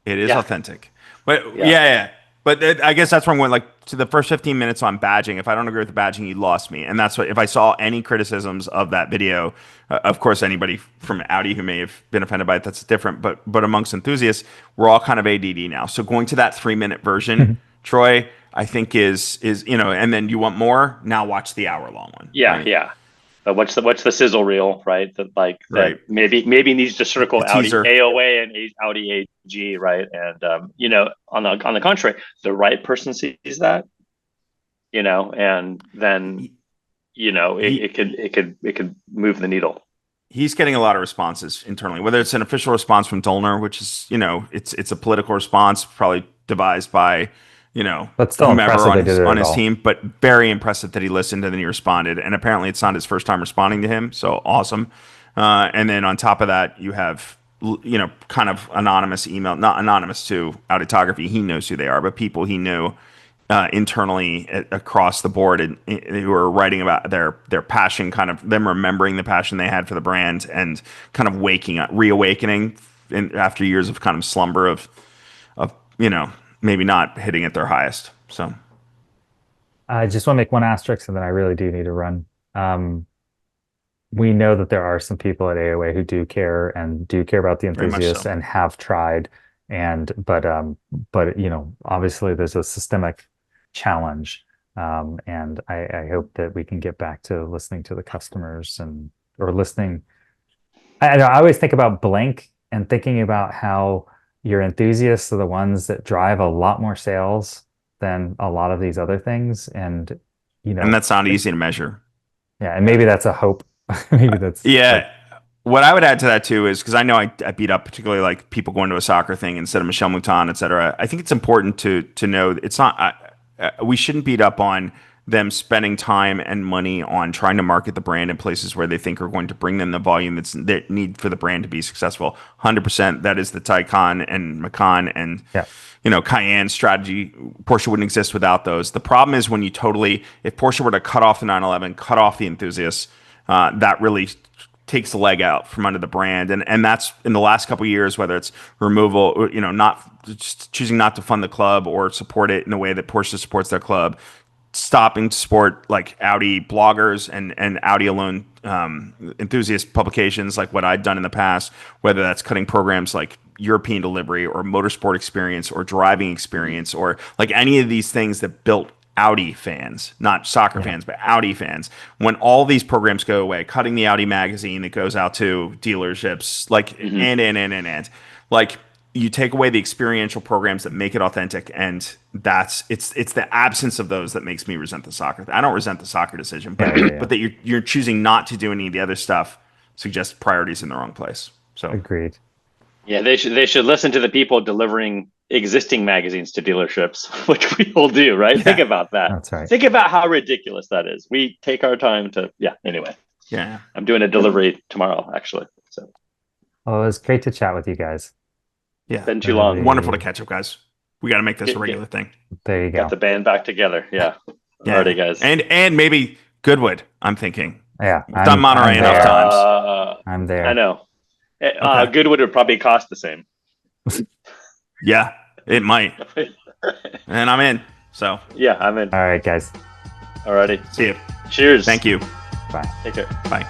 It is Yeah. authentic. But Yeah. yeah. But I guess that's where I'm going. Like to the first 15 minutes on badging, if I don't agree with the badging, you lost me. And that's what if I saw any criticisms of that video, of course, anybody from Audi who may have been offended by it, that's different. But amongst enthusiasts, we're all kind of ADD now. So going to that 3-minute version, Troy, I think is and then you want more. Now watch the hour-long one. Yeah. Right? Yeah. But what's the sizzle reel, right? That Right. maybe needs to circle The Audi teaser. AOA and Audi AG, right? And on the contrary, the right person sees that, and then it could move the needle. He's getting a lot of responses internally, whether it's an official response from Dolner, which is, it's a political response, probably devised by, But still whomever impressive on they did it on at his all. team, but very impressive that he listened and then he responded. And apparently it's not his first time responding to him. So awesome. And then on top of that, you have, kind of anonymous email, not anonymous to Auditography. He knows who they are, but people he knew internally across the board and who are writing about their passion, kind of them remembering the passion they had for the brand and kind of waking up, reawakening after years of kind of slumber of maybe not hitting at their highest. So I just want to make one asterisk, and then I really do need to run. We know that there are some people at AOA who do care and do care about the Very much enthusiasts so. and have tried. And but you know, obviously there's a systemic challenge. And I hope that we can get back to listening to the customers and or listening. I always think about Blink and thinking about how your enthusiasts are the ones that drive a lot more sales than a lot of these other things. And you And know, that's not easy to measure. yeah, and maybe that's a hope. Maybe that's like, Yeah. What I would add to that too is because I know I beat up particularly like people going to a soccer thing instead of Michel Mouton, et cetera. I think it's important to know that it's not. We shouldn't beat up on them spending time and money on trying to market the brand in places where they think are going to bring them the volume that need for the brand to be successful. 100%. That is the Taycan and Macan and yeah, Cayenne strategy. Porsche wouldn't exist without those. The problem is when you totally, if Porsche were to cut off the 911, cut off the enthusiasts, that really takes the leg out from under the brand, and that's in the last couple of years, whether it's removal, not just choosing not to fund the club or support it in the way that Porsche supports their club, stopping to support like Audi bloggers and Audi alone enthusiast publications like what I'd done in the past, whether that's cutting programs like European delivery or motorsport experience or driving experience or like any of these things that built Audi fans, not soccer fans, but Audi fans. When all these programs go away, cutting the Audi magazine that goes out to dealerships, like and like you take away the experiential programs that make it authentic, and it's the absence of those that makes me resent the soccer. I don't resent the soccer decision, but but that you're choosing not to do any of the other stuff suggests priorities in the wrong place. So agreed. Yeah, they should listen to the people delivering existing magazines to dealerships, which we all do, right? Yeah. Think about that. That's right. Think about how ridiculous that is. We take our time to, yeah, anyway. Yeah. I'm doing a delivery tomorrow, actually. So Well, it was great to chat with you guys. Yeah. been too long. Wonderful to catch up, guys. We got to make this a regular thing. There you go. Got the band back together. Yeah. Alrighty, guys. And maybe Goodwood, I'm thinking. Yeah, We've done Monterey enough times. I'm there. I know. Okay. Goodwood would probably cost the same. Yeah, it might. And I'm in. So Yeah, I'm in. All right, guys. Alrighty. see you. Cheers. Thank you. Bye. Take care. Bye.